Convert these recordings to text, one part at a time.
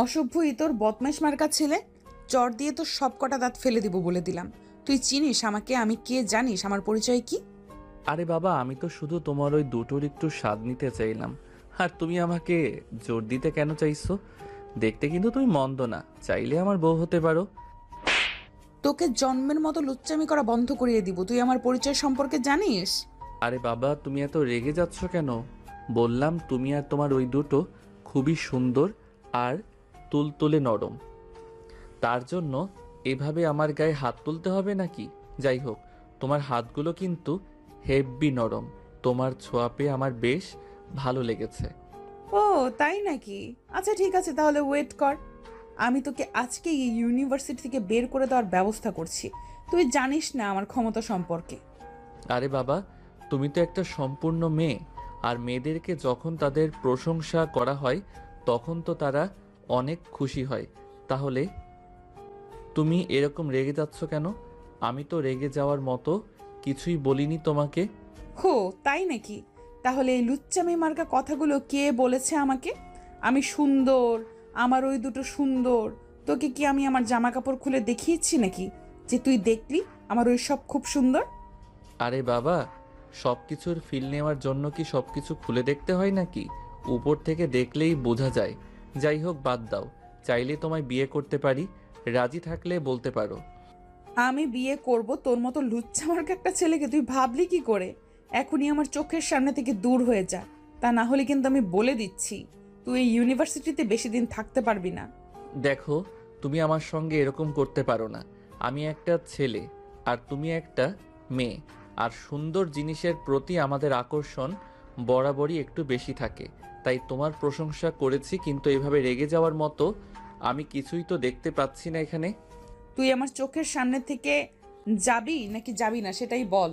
অসভ্যই তোর বদমাইশ মার্কা ছেলে। চর দিয়ে তোর সব কটা দাঁত ফেলে দিব বলে দিলাম। তুই চিনিস আমাকে? আমি কে জানিস? আমার পরিচয় কি? আরে বাবা, আমি তো শুধু তোমার ওই দুটোর একটু স্বাদ নিতে চাইলাম। আর তুমি আমাকে জোর দিতে কেন চাইছো? দেখতে কিন্তু তুমি মন্দ না, চাইলে আমার বউ হতে পারো। তোকে জন্মের মতো লুচ্চামি করা বন্ধ করিয়ে দিব। তুই আমার পরিচয় সম্পর্কে জানিস? আরে বাবা, তুমি এত রেগে যাচ্ছ কেন? বললাম তুমি আর তোমার ওই দুটো খুবই সুন্দর আর তুলতুলে নরম, তার জন্য এভাবে আমার গায়ে হাত তুলতে হবে নাকি? যাই হোক, তোমার হাতগুলো কিন্তু হেব্বি নরম। তোমার ছোঁয়া পেয়ে আমার বেশ ভালো লেগেছে। ও, তাই নাকি? আচ্ছা ঠিক আছে, তাহলে ওয়েট কর। আমি তোকে আজকে এই ইউনিভার্সিটি থেকে বের করে দেওয়ার ব্যবস্থা করছি। তুই জানিস না আমার ক্ষমতা সম্পর্কে। আরে বাবা, তুমি তো একটা সম্পূর্ণ মেয়ে, আর মেয়েদেরকে যখন তাদের প্রশংসা করা হয় তখন তো তারা অনেক খুশি হয়। তাহলে তুমি এরকম রেগে যাচ্ছ কেন? আমি তো রেগে যাওয়ার মতো কিছুই বলিনি তোমাকে। হো, তাই নাকি? তাহলে এই লুচ্চামি মার্কা কথাগুলো কে বলেছে আমাকে? আমি সুন্দর, আমার ওই দুটো সুন্দর। তোকে কি আমি আমার জামা কাপড় খুলে দেখিয়েছি নাকি, যে তুই দেখলি আমার ওই সব খুব সুন্দর? আরে বাবা, সব কিছুর ফিল নেওয়ার জন্য কি সব কিছু খুলে দেখতে হয় নাকি? উপর থেকে দেখলেই বোঝা যায়। যাই হোক, বাদ দাও। চাইলে তোমায় বিয়ে করতে পারি, রাজি থাকলে বলতে পারো। আমি বিয়ে করব তোর মতো লুচ্চা মার্কা একটা ছেলেকে? তুই ভাবলি কি করে? এখনই আমার চোখের সামনে থেকে দূর হয়ে যা। তা না হলে কিন্তু আমি বলে দিচ্ছি, তুই এই ইউনিভার্সিটিতে বেশি দিন থাকতে পারবি না। দেখো, তুমি আমার সঙ্গে এরকম করতে পারো না। আমি একটা ছেলে আর তুমি একটা মেয়ে, আর সুন্দর জিনিসের প্রতি আমাদের আকর্ষণ বরাবরই একটু বেশি থাকে। তাই তোমার প্রশংসা করেছি, কিন্তু এভাবে রেগে যাওয়ার মতো আমি কিছুই তো দেখতে পাচ্ছি না এখানে। তুই আমার চোখের সামনে থেকে যাবি নাকি যাবি না সেটাই বল।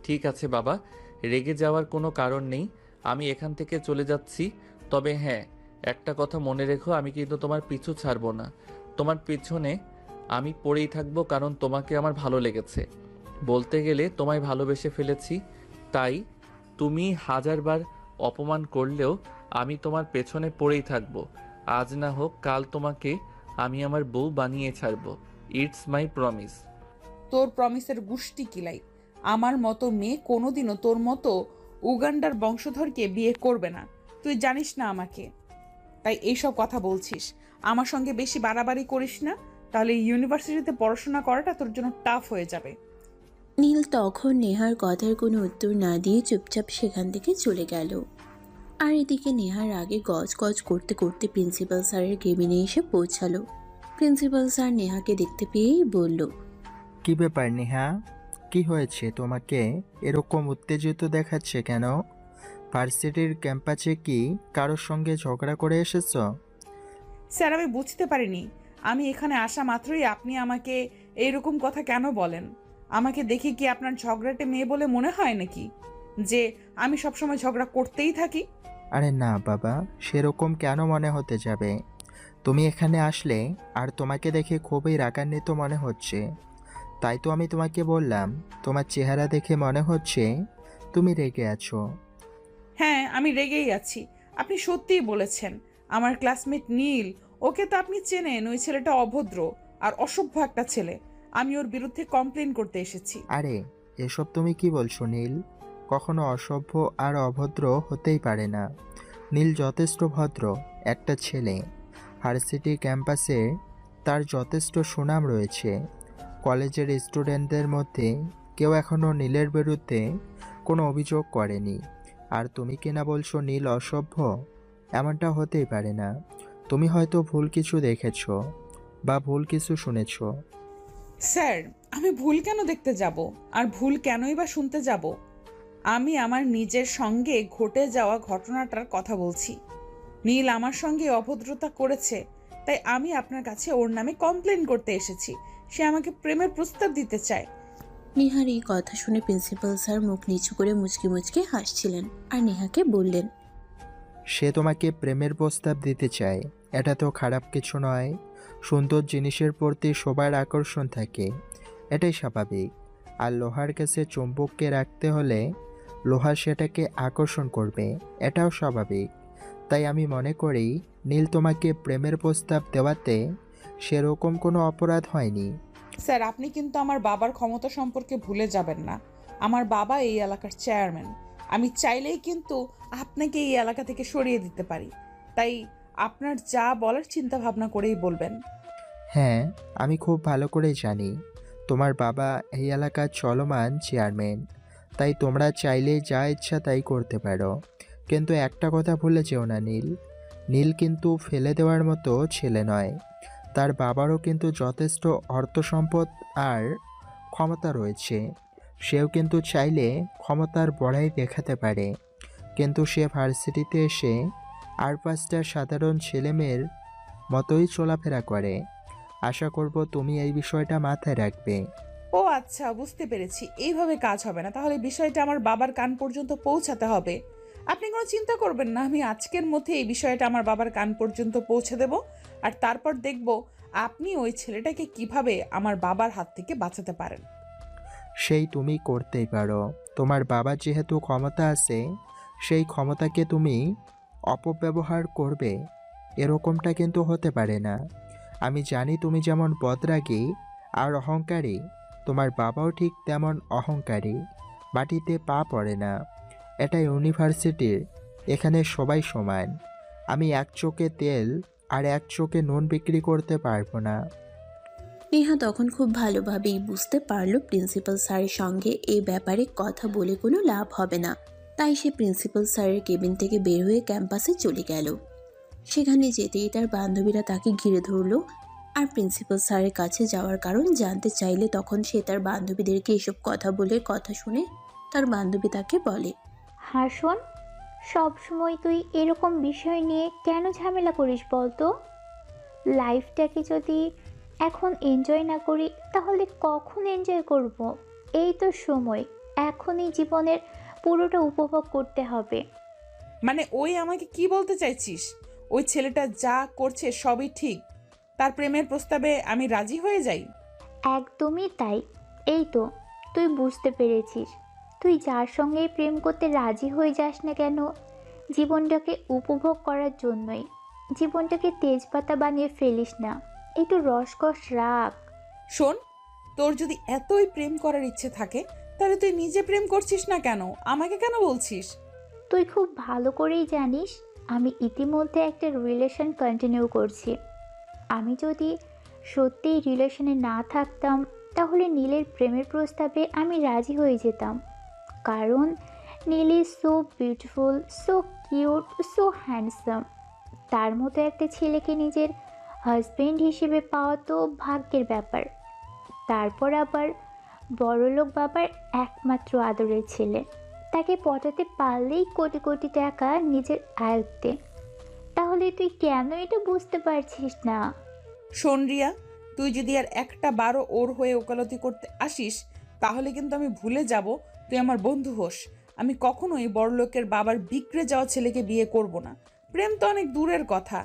ঠিক আছে বাবা, রেগে যাওয়ার কোনো কারণ নেই। আমি এখান থেকে চলে যাচ্ছি। তবে হ্যাঁ, একটা কথা মনে রেখো, আমি কিন্তু তোমার পিছু ছাড়বো না। তোমার পিছনে আমি পড়েই থাকবো, কারণ তোমাকে আমার ভালো লেগেছে। বলতে গেলে তোমায় ভালোবেসে ফেলেছি। তাই তুমি হাজারবার অপমান করলেও আমি তোমার পেছনে পড়েই থাকবো। আজ না হোক কাল তোমাকে আমি আমার বউ বানিয়ে ছাড়বো। It's my promise. তোর প্রমিসের গুষ্টি কিলাই। আমার মতো মেয়ে কোনোদিনও তোর মতো উগান্ডার বংশধরকে বিয়ে করবে না। তুই জানিস না আমাকে, তাই এইসব কথা বলছিস। আমার সঙ্গে বেশি বাড়াবাড়ি করিস না, তাহলে ইউনিভার্সিটিতে পড়াশোনা করাটা তোর জন্য টাফ হয়ে যাবে। নীল তখন নেহার কথার কোনো উত্তর না দিয়ে চুপচাপ সেখান থেকে চলে গেল। আর এদিকে নেহার আগে গজ গজ করতে করতে প্রিন্সিপাল স্যারের কেবিনে এসে পৌঁছালো। প্রিন্সিপাল স্যার নেহাকে দেখতে পেয়েই বলল, কি ব্যাপার নেহা? কি হয়েছে তোমাকে? এরকম উত্তেজিত দেখাচ্ছে কেন? ভার্সিটির ক্যাম্পাসে কি কারোর সঙ্গে ঝগড়া করে এসেছো? স্যার, আমি বুঝতে পারিনি। আমি এখানে আসা মাত্রই আপনি আমাকে এইরকম কথা কেন বলেন? আমাকে দেখে কি আপনার ঝগড়াটে মেয়ে বলে মনে হয় নাকি, যে আমি সবসময় ঝগড়া করতেই থাকি? আরে না বাবা, সেরকম কেন মনে হতে যাবে? তুমি এখানে আসলে আর তোমাকে দেখে খুবই রাগান্বিত মনে হচ্ছে। তাই তো আমি তোমাকে বললাম, তোমার চেহারা দেখে মনে হচ্ছে তুমি রেগে আছো। হ্যাঁ, আমি রেগেই আছি। আপনি সত্যিই বলেছেন। আমার ক্লাসমেট নীল, ওকে তো আপনি চেনেন। ওই ছেলেটা অভদ্র আর অসভ্য একটা ছেলে। আমি ওর বিরুদ্ধে কমপ্লেন করতে এসেছি। আরে এসব তুমি কি বলছো নীল? কখনো অসভ্য আর অভদ্র হতেই পারে না। নীল যথেষ্ট ভদ্র একটা ছেলে। ভার্সিটি ক্যাম্পাসে তার যথেষ্ট সুনাম রয়েছে। কলেজের স্টুডেন্টদের মধ্যে কেউ এখনও নীলের বিরুদ্ধে কোনো অভিযোগ করেনি। আর তুমি কিনা বলছো নীল অসভ্য? এমনটা হতেই পারে না। তুমি হয়তো ভুল কিছু দেখেছো বা ভুল কিছু শুনেছো। স্যার, আমি ভুল কেন দেখতে যাব? আর ভুল কেনই বা শুনতে যাব? আমি আমার নিজের সঙ্গে ঘটে যাওয়া ঘটনাটার কথা বলছি। নীল আমার সঙ্গে অভদ্রতা করেছে, তাই আমি আপনার কাছে ওর নামে কমপ্লেন করতে এসেছি। সে আমাকে প্রেমের প্রস্তাব দিতে চায়। নেহার এই কথা শুনে প্রিন্সিপাল স্যার মুখ নিচু করে মুচকি মুচকি হাসছিলেন আর নেহাকে বললেন, সে তোমাকে প্রেমের প্রস্তাব দিতে চায়, এটা তো খারাপ কিছু নয়। সুন্দর জিনিসের প্রতি সবার আকর্ষণ থাকে, এটাই স্বাভাবিক। আর লোহার কাছে চুম্বককে রাখতে হলে লোহা সেটাকে আকর্ষণ করবে, এটাও স্বাভাবিক। তাই আমি মনে করি নীল তোমাকে প্রেমের প্রস্তাব দেওয়াতে সেরকম কোনো অপরাধ হয়নি। স্যার, আপনি কিন্তু আমার বাবার ক্ষমতা সম্পর্কে ভুলে যাবেন না। আমার বাবা এই এলাকার চেয়ারম্যান। আমি চাইলেই কিন্তু আপনাকে এই এলাকা থেকে সরিয়ে দিতে পারি। তাই আপনার যা বলার চিন্তা ভাবনা করেই বলবেন। হ্যাঁ, আমি খুব ভালো করেই জানি তোমার বাবা এই এলাকার চলমান চেয়ারম্যান, তাই তোমরা চাইলে যা ইচ্ছা তাই করতে পারো। কিন্তু একটা কথা ভুলে যেও না নীল, নীল কিন্তু ফেলে দেওয়ার মতো ছেলে নয়। তার বাবারও কিন্তু যথেষ্ট অর্থ সম্পদ আর ক্ষমতা রয়েছে। সেও কিন্তু চাইলে ক্ষমতার বড়াই দেখাতে পারে, কিন্তু সে ভার্সিটিতে এসে আর 5টা সাধারণ ছেলেমেয়ের মতোই চলাফেরা করে। আশা করব তুমি এই বিষয়টা মাথায় রাখবে। ও আচ্ছা, বুঝতে পেরেছি। এইভাবে কাজ হবে না। তাহলে বিষয়টা আমার বাবার কান পর্যন্ত পৌঁছাতে হবে। আপনি কোনো চিন্তা করবেন না, আমি আজকের মধ্যে এই বিষয়টা আমার বাবার কান পর্যন্ত পৌঁছে দেব। আর তারপর দেখব আপনি ওই ছেলেটাকে কিভাবে আমার বাবার হাত থেকে বাঁচাতে পারেন। সেই তুমি করতেই পারো। তোমার বাবার যেহেতু ক্ষমতা আছে, সেই ক্ষমতাকে তুমি অপব্যবহার করবে, এরকমটা কিন্তু হতে পারে না। আমি জানি তুমি যেমন বদরাগী আর অহংকারী, তোমার বাবাও ঠিক তেমন অহংকারী। মাটিতে পা পড়ে না। এটা ইউনিভার্সিটির, এখানে সবাই সমান। আমি এক চোখে তেল আর এক চোখে নুন বিক্রি করতে পারবো না। নেহা তখন খুব ভালোভাবেই বুঝতে পারল প্রিন্সিপাল স্যারের সঙ্গে এই ব্যাপারে কথা বলে কোনো লাভ হবে না। তাই সে প্রিন্সিপাল স্যারের কেবিন থেকে বের হয়ে ক্যাম্পাসে চলে গেল। সেখানে যেতেই তার বান্ধবীরা তাকে ঘিরে ধরল আর প্রিন্সিপাল স্যারের কাছে যাওয়ার কারণ জানতে চাইলে তখন সে তার বান্ধবীদেরকে এসব কথা বলে কথা শুনে তার বান্ধবী তাকে বলে, হাসন, সব সময় তুই এরকম বিষয় নিয়ে কেন ঝামেলা করিস বলতো? লাইফটাকে যদি এখন এনজয় না করি তাহলে কখন এনজয় করব? এই তো সময়, এখনই জীবনের পুরোটা উপভোগ করতে হবে। মানে ওই আমাকে কি বলতে চাইছিস? ওই ছেলেটা যা করছে সবই ঠিক, তার প্রেমের প্রস্তাবে আমি রাজি হয়ে যাই? একদমই তাই। এই তো তুই বুঝতে পেরেছিস। তুই যার সঙ্গেই প্রেম করতে রাজি হয়ে যাস না কেন, জীবনটাকে উপভোগ করার জন্যই। জীবনটাকে তেজপাতা বানিয়ে ফেলিস না, একটু রসকস রাখ। শোন, তোর যদি এতই প্রেম করার ইচ্ছে থাকে তাহলে তুই নিজে প্রেম করছিস না কেন? আমাকে কেন বলছিস? তুই খুব ভালো করেই জানিস আমি ইতিমধ্যে একটা রিলেশন কন্টিনিউ করছি। আমি যদি সত্যিই রিলেশনে না থাকতাম তাহলে নীলের প্রেমের প্রস্তাবে আমি রাজি হয়ে যেতাম। কারণ Neel is so beautiful, so cute, so handsome. তার মতো একটা ছেলেকে নিজের হাজবেন্ড হিসেবে পাওয়া তো ভাগ্যের ব্যাপার। তারপর আবার বড়লোক বাবার একমাত্র আদরের ছেলে। তাকে পটাতে পারলেই কোটি কোটি টাকা নিজের আয়ত্তে। তাহলে তুই কেন এটা বুঝতে পারছিস না? শোন রিয়া, তুই যদি আর একটা বারও ওর হয়ে ওকালতি করতে আসিস তাহলে কিন্তু আমি ভুলে যাব তুই আমার বন্ধু হোস। আমি কখনোই বড়লোকের বাবার বিগড়ে যাওয়া ছেলেকে বিয়ে করব না। প্রেম তো অনেক দূরের কথা।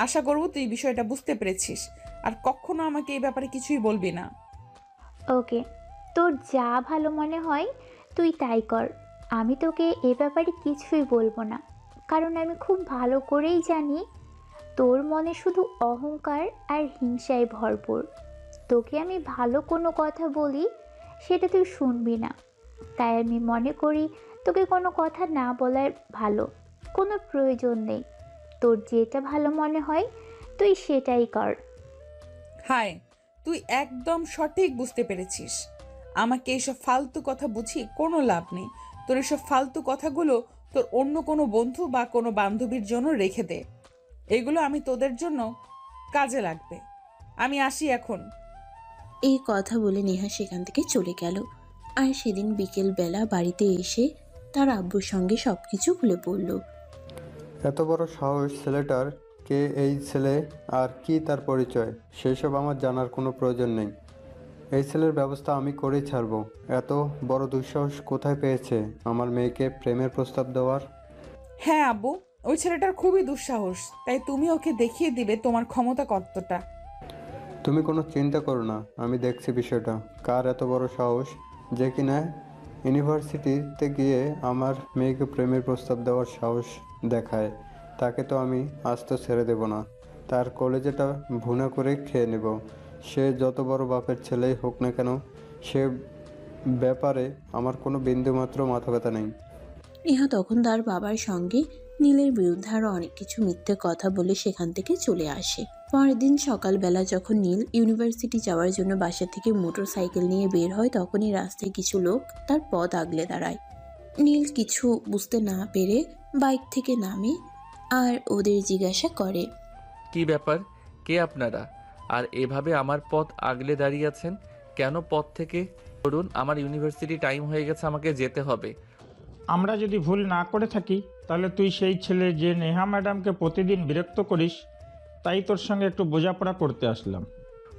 আশা করব তুই বিষয়টা বুঝতে পেরেছিস আর কখনো আমাকে এই ব্যাপারে কিছুই বলবি না। ওকে, তোর যা ভালো মনে হয় তুই তাই কর। আমি তোকে এ ব্যাপারে কিছুই বলবো না, কারণ আমি খুব ভালো করেই জানি তোর মনে শুধু অহংকার আর হিংসায় ভরপুর। তোকে আমি ভালো কোনো কথা বলি সেটা তুই শুনবি না। তাই আমি মনে করি তোকে কোনো কথা না বলার ভালো। কোনো প্রয়োজন নেই। তোর যেটা ভালো মনে হয় তুই সেটাই কর। হায়, তুই একদম সঠিক বুঝতে পেরেছিস। আমাকে এইসব ফালতু কথা বুঝিয়ে কোনো লাভ নেই। তোর এসব ফালতু কথাগুলো তোর অন্য কোনো বন্ধু বা কোনো বান্ধবীর জন্য রেখে দে। এগুলো আমি তোদের জন্য কাজে লাগবে। আমি আসি এখন। এই কথা বলে নেহা সেখান থেকে চলে গেল। আর সেদিন বিকেলবেলা বাড়িতে এসে তার আব্বুর সঙ্গে সব কিছু খুলে বলল। এত বড় সাহস ছেলেটার! কে এই ছেলে আর কি তার পরিচয় সেসব আমার জানার কোনো প্রয়োজন নেই। এই ছেলের ব্যবস্থা আমি করেই ছাড়বো। এত বড় দুঃসাহস কোথায় পেয়েছে আমার মেয়েকে প্রেমের প্রস্তাব দেওয়ার? হ্যাঁ আব্বু, ওই ছেলেটার খুবই দুঃসাহস। তাই তুমি ওকে দেখিয়ে দিবে তোমার ক্ষমতা কতটা। তুমি কোনো চিন্তা করো না, আমি দেখছি বিষয়টা। কার এত বড় সাহস যে কিনা ইউনিভার্সিটিতে গিয়ে আমার মেয়েকে প্রেমের প্রস্তাব দেওয়ার সাহস দেখায়। তাকে তো আমি আস্ত ছেড়ে দেব না। তার কলেজেটা ভুনা করে খেয়ে নেব। সে যত বড় বাপের ছেলেই হোক না কেন, সে ব্যাপারে আমার কোনো বিন্দুমাত্র মাথা ব্যথা নেই। নেহা তখন তার বাবার সঙ্গে নীলের বিরুদ্ধে আরও অনেক কিছু মিথ্যে কথা বলে সেখান থেকে চলে আসে। পরের দিন সকালবেলা যখন নীল ইউনিভার্সিটি যাওয়ার জন্য বাসা থেকে মোটর সাইকেল নিয়ে বের হয়, তখনই রাস্তায় কিছু লোক তার পথ আগলে দাঁড়ায়। নীল কিছু বুঝতে না পেরে বাইক থেকে নামে আর ওদের জিজ্ঞাসা করে, কি ব্যাপার, কে আপনারা? আর এভাবে আমার পথ আগলে দাঁড়িয়ে আছেন কেন? পথ থেকে করুন, আমার ইউনিভার্সিটি টাইম হয়ে গেছে, আমাকে যেতে হবে। আমরা যদি ভুল না করে থাকি তাহলে তুই সেই ছেলে যে নেহা ম্যাডামকে প্রতিদিন বিরক্ত করিস, তাই তোর সঙ্গে একটু বোঝাপড়া করতে আসলাম।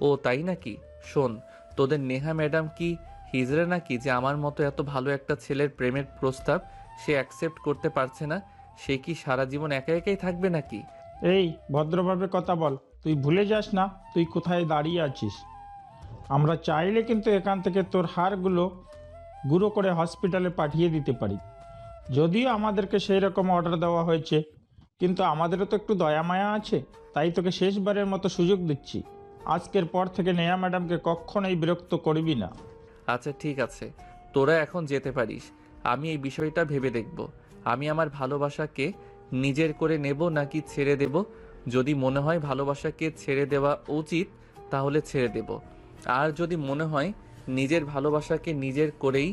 ও তাই নাকি? শোন, তোদের নেহা ম্যাডাম কি হিজড়া নাকি যে আমার মতো এত ভালো একটা ছেলের প্রেমের প্রস্তাব সে অ্যাকসেপ্ট করতে পারছে না? সে কি সারা জীবন একা একাই থাকবে নাকি? এই ভদ্রভাবে কথা বল, তুই ভুলে যাস না তুই কোথায় দাঁড়িয়ে আছিস। আমরা চাইলে কিন্তু এখান থেকে তোর হাড়গুলো গুঁড়ো করে হসপিটালে পাঠিয়ে দিতে পারি। যদিও আমাদেরকে সেই রকম অর্ডার দেওয়া হয়েছে, কিন্তু আমাদেরও তো একটু দয়া মায়া আছে, তাই তোকে শেষবারের মতো সুযোগ দিচ্ছি। আজকের পর থেকে নেহা ম্যাডামকে কখনোই বিরক্ত করবি না। আচ্ছা ঠিক আছে, তোরা এখন যেতে পারিস। আমি এই বিষয়টা ভেবে দেখব, আমি আমার ভালোবাসাকে নিজের করে নেব নাকি ছেড়ে দেব। যদি মনে হয় ভালোবাসাকে ছেড়ে দেওয়া উচিত তাহলে ছেড়ে দেব, আর যদি মনে হয় নিজের ভালোবাসাকে নিজের করেই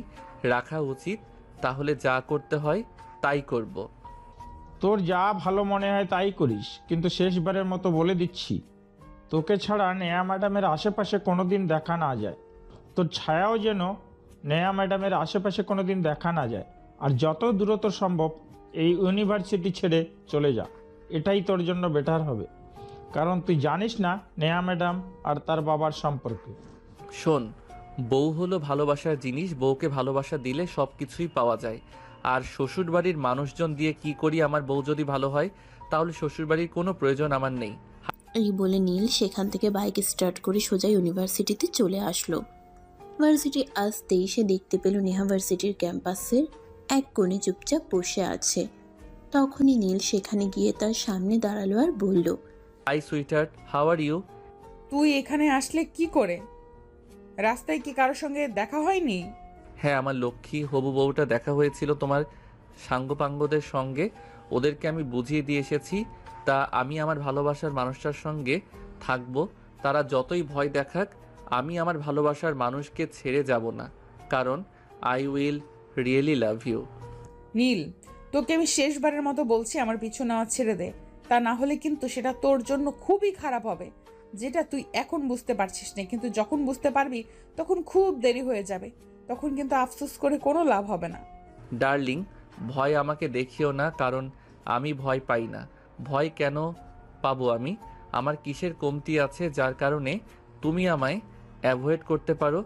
রাখা উচিত তাহলে যা করতে হয় তাই করব। তোর যা ভালো মনে হয় তাই করিস, কিন্তু শেষবারের মতো বলে দিচ্ছি, তোকে ছাড়া নেহা ম্যাডামের আশেপাশে কোনো দিন দেখা না যায়। তোর ছায়াও যেন নেহা ম্যাডামের আশেপাশে কোনো দিন দেখা না যায়। আর যত দূরত্ব সম্ভব এই ইউনিভার্সিটি ছেড়ে চলে যা, এটাই তোর জন্য বেটার হবে। কারণ তুই জানিস না নেহা ম্যাডাম আর তার বাবার সম্পর্কে। শোন, বউ হলো ভালোবাসার জিনিস, বউকে ভালোবাসা দিলে সব কিছুই পাওয়া যায়। আর শ্বশুরবাড়ির মানুষজন দিয়ে কি করি? আমার বউ যদি ভালো হয় তাহলে শ্বশুরবাড়ির কোনো প্রয়োজন আমার নেই। এই বলে নীল সেখান থেকে বাইক স্টার্ট করে সোজা ইউনিভার্সিটিতে চলে আসলো। ভার্সিটি আসতেই সে দেখতে পেল নেহা ভার্সিটির ক্যাম্পাসের এক কোণে চুপচাপ বসে আছে। তখনই নীল সেখানে গিয়ে তার সামনে দাঁড়ালো আর বলল, hi sweetheart, how are you? তুই এখানে আসলে কি করে? রাস্তায় কি কারোর সঙ্গে দেখা হয়নি? হ্যাঁ, আমার লক্ষ্মী হবু বউটা দেখা হয়েছিল তোমার সাঙ্গপাঙ্গদের সঙ্গে, ওদেরকে আমি বুঝিয়ে দিয়ে এসেছি। তা আমি আমার ভালোবাসার মানুষটার সঙ্গে থাকবো, তারা যতই ভয় দেখাক আমি আমার ভালোবাসার মানুষকে ছেড়ে যাব না, কারণ I will really love you. Neel, তোকে আমি শেষবারের মতো বলছি আমার পিছু নেওয়া ছেড়ে দে, তা না হলে কিন্তু সেটা তোর জন্য খুবই খারাপ হবে। যেটা তুই এখন বুঝতে পারছিস না, কিন্তু যখন বুঝতে পারবি তখন খুব দেরি হয়ে যাবে, তখন কিন্তু আফসোস করে কোনো লাভ হবে না। ডার্লিং, ভয় আমাকে দেখিও না, কারণ আমি ভয় পাই না। ভয় কেন পাবো আমি? আমার কিসের কমতি আছে যার কারণে তুমি আমায় অ্যাভয়েড করতে পারো?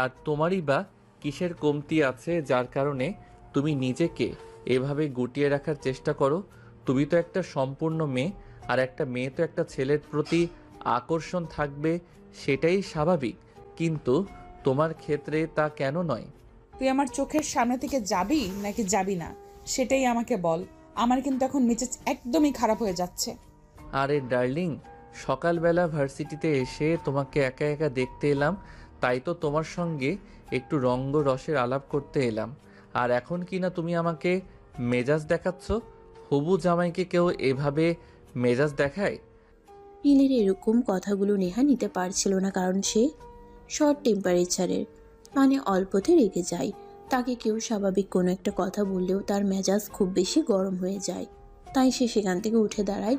আর তোমারই বা কিসের কমতি আছে যার কারণে তুমি নিজেকে এভাবে গুটিয়ে রাখার চেষ্টা করো? তুমি তো একটা সম্পূর্ণ মেয়ে, আর একটা মেয়ে তো একটা ছেলের প্রতি আকর্ষণ থাকবে, সেটাই স্বাভাবিক, কিন্তু তোমার ক্ষেত্রে তা কেন নয়? তুই আমার চোখের সামনে থেকে যাবি নাকি যাবি না সেটাই আমাকে বল। আমার কিন্তু এখন মেজাজ একদমই খারাপ হয়ে যাচ্ছে। আরে ডার্লিং, সকালবেলা ভার্সিটিতে এসে তোমাকে একা একা দেখতে এলাম, তাই তো তোমার সঙ্গে একটু রঙ্গ রসের আলাপ করতে এলাম। আর এখন কি না তুমি আমাকে মেজাজ দেখাচ্ছ? হবু জামাইকে কেউ এভাবে মেজাজ দেখায়? নীলের এরকম কথাগুলো নেহা নিতে পারছিল না, কারণ সে শর্ট টেম্পারেচারের, মানে অল্পতে রেগে যায়। তাকে কেউ স্বাভাবিক কোনো একটা কথা বললেও তার মেজাজ খুব বেশি গরম হয়ে যায়। তাই সে সেখান থেকে উঠে দাঁড়ায়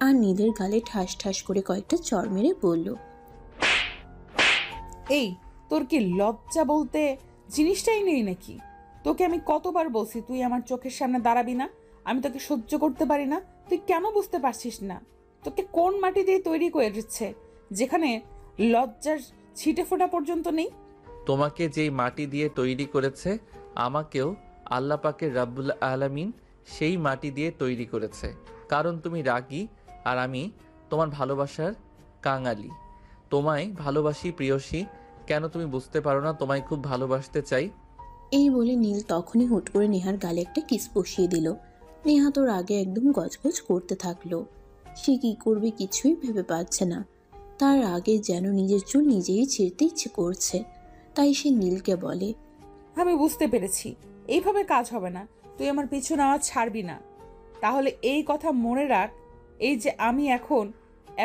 আর নীলের গালে ঠাস ঠাস করে কয়েকটা চড় মেরে বলল, এই, তোর কি লজ্জা বলতে জিনিসটাই নেই নাকি? তোকে আমি কতবার বলছি তুই আমার চোখের সামনে দাঁড়াবি না, আমি তোকে সহ্য করতে পারি না। তুই কেন বুঝতে পারছিস না? তোকে কোন মাটি দিয়ে তৈরি করে দিচ্ছে যেখানে লজ্জার ছিটে ফোঁটা পর্যন্ত নেই? তোমাকে যেই মাটি দিয়ে তৈরি করেছে আমাকেও আল্লাহ পাকের রাব্বুল আলামিন সেই মাটি দিয়ে তৈরি করেছে, কারণ তুমি রাগী আর আমি তোমার ভালোবাসার কাঙালি। তোমায় ভালোবাসি প্রিয়সী, কেন তুমি বুঝতে পারো না তোমায় খুব ভালোবাসতে চাই? এই বলে নীল তখনই হুট করে নেহার গালে একটা কিস বসিয়ে দিল। নেহা তোর আগে একদম গজগজ করতে থাকলো। সে কি করবে কিছুই ভেবে পাচ্ছে না। তার আগে যেন নিজের চুল নিজেই ছিঁড়তে ইচ্ছে করছে। তাই সে নীলকে বলে, আমি বুঝতে পেরেছি, এইভাবে কাজ হবে না। তুই আমার পিছু নেওয়া ছাড়বি না। তাহলে এই কথা মনে রাখ, এই যে আমি এখন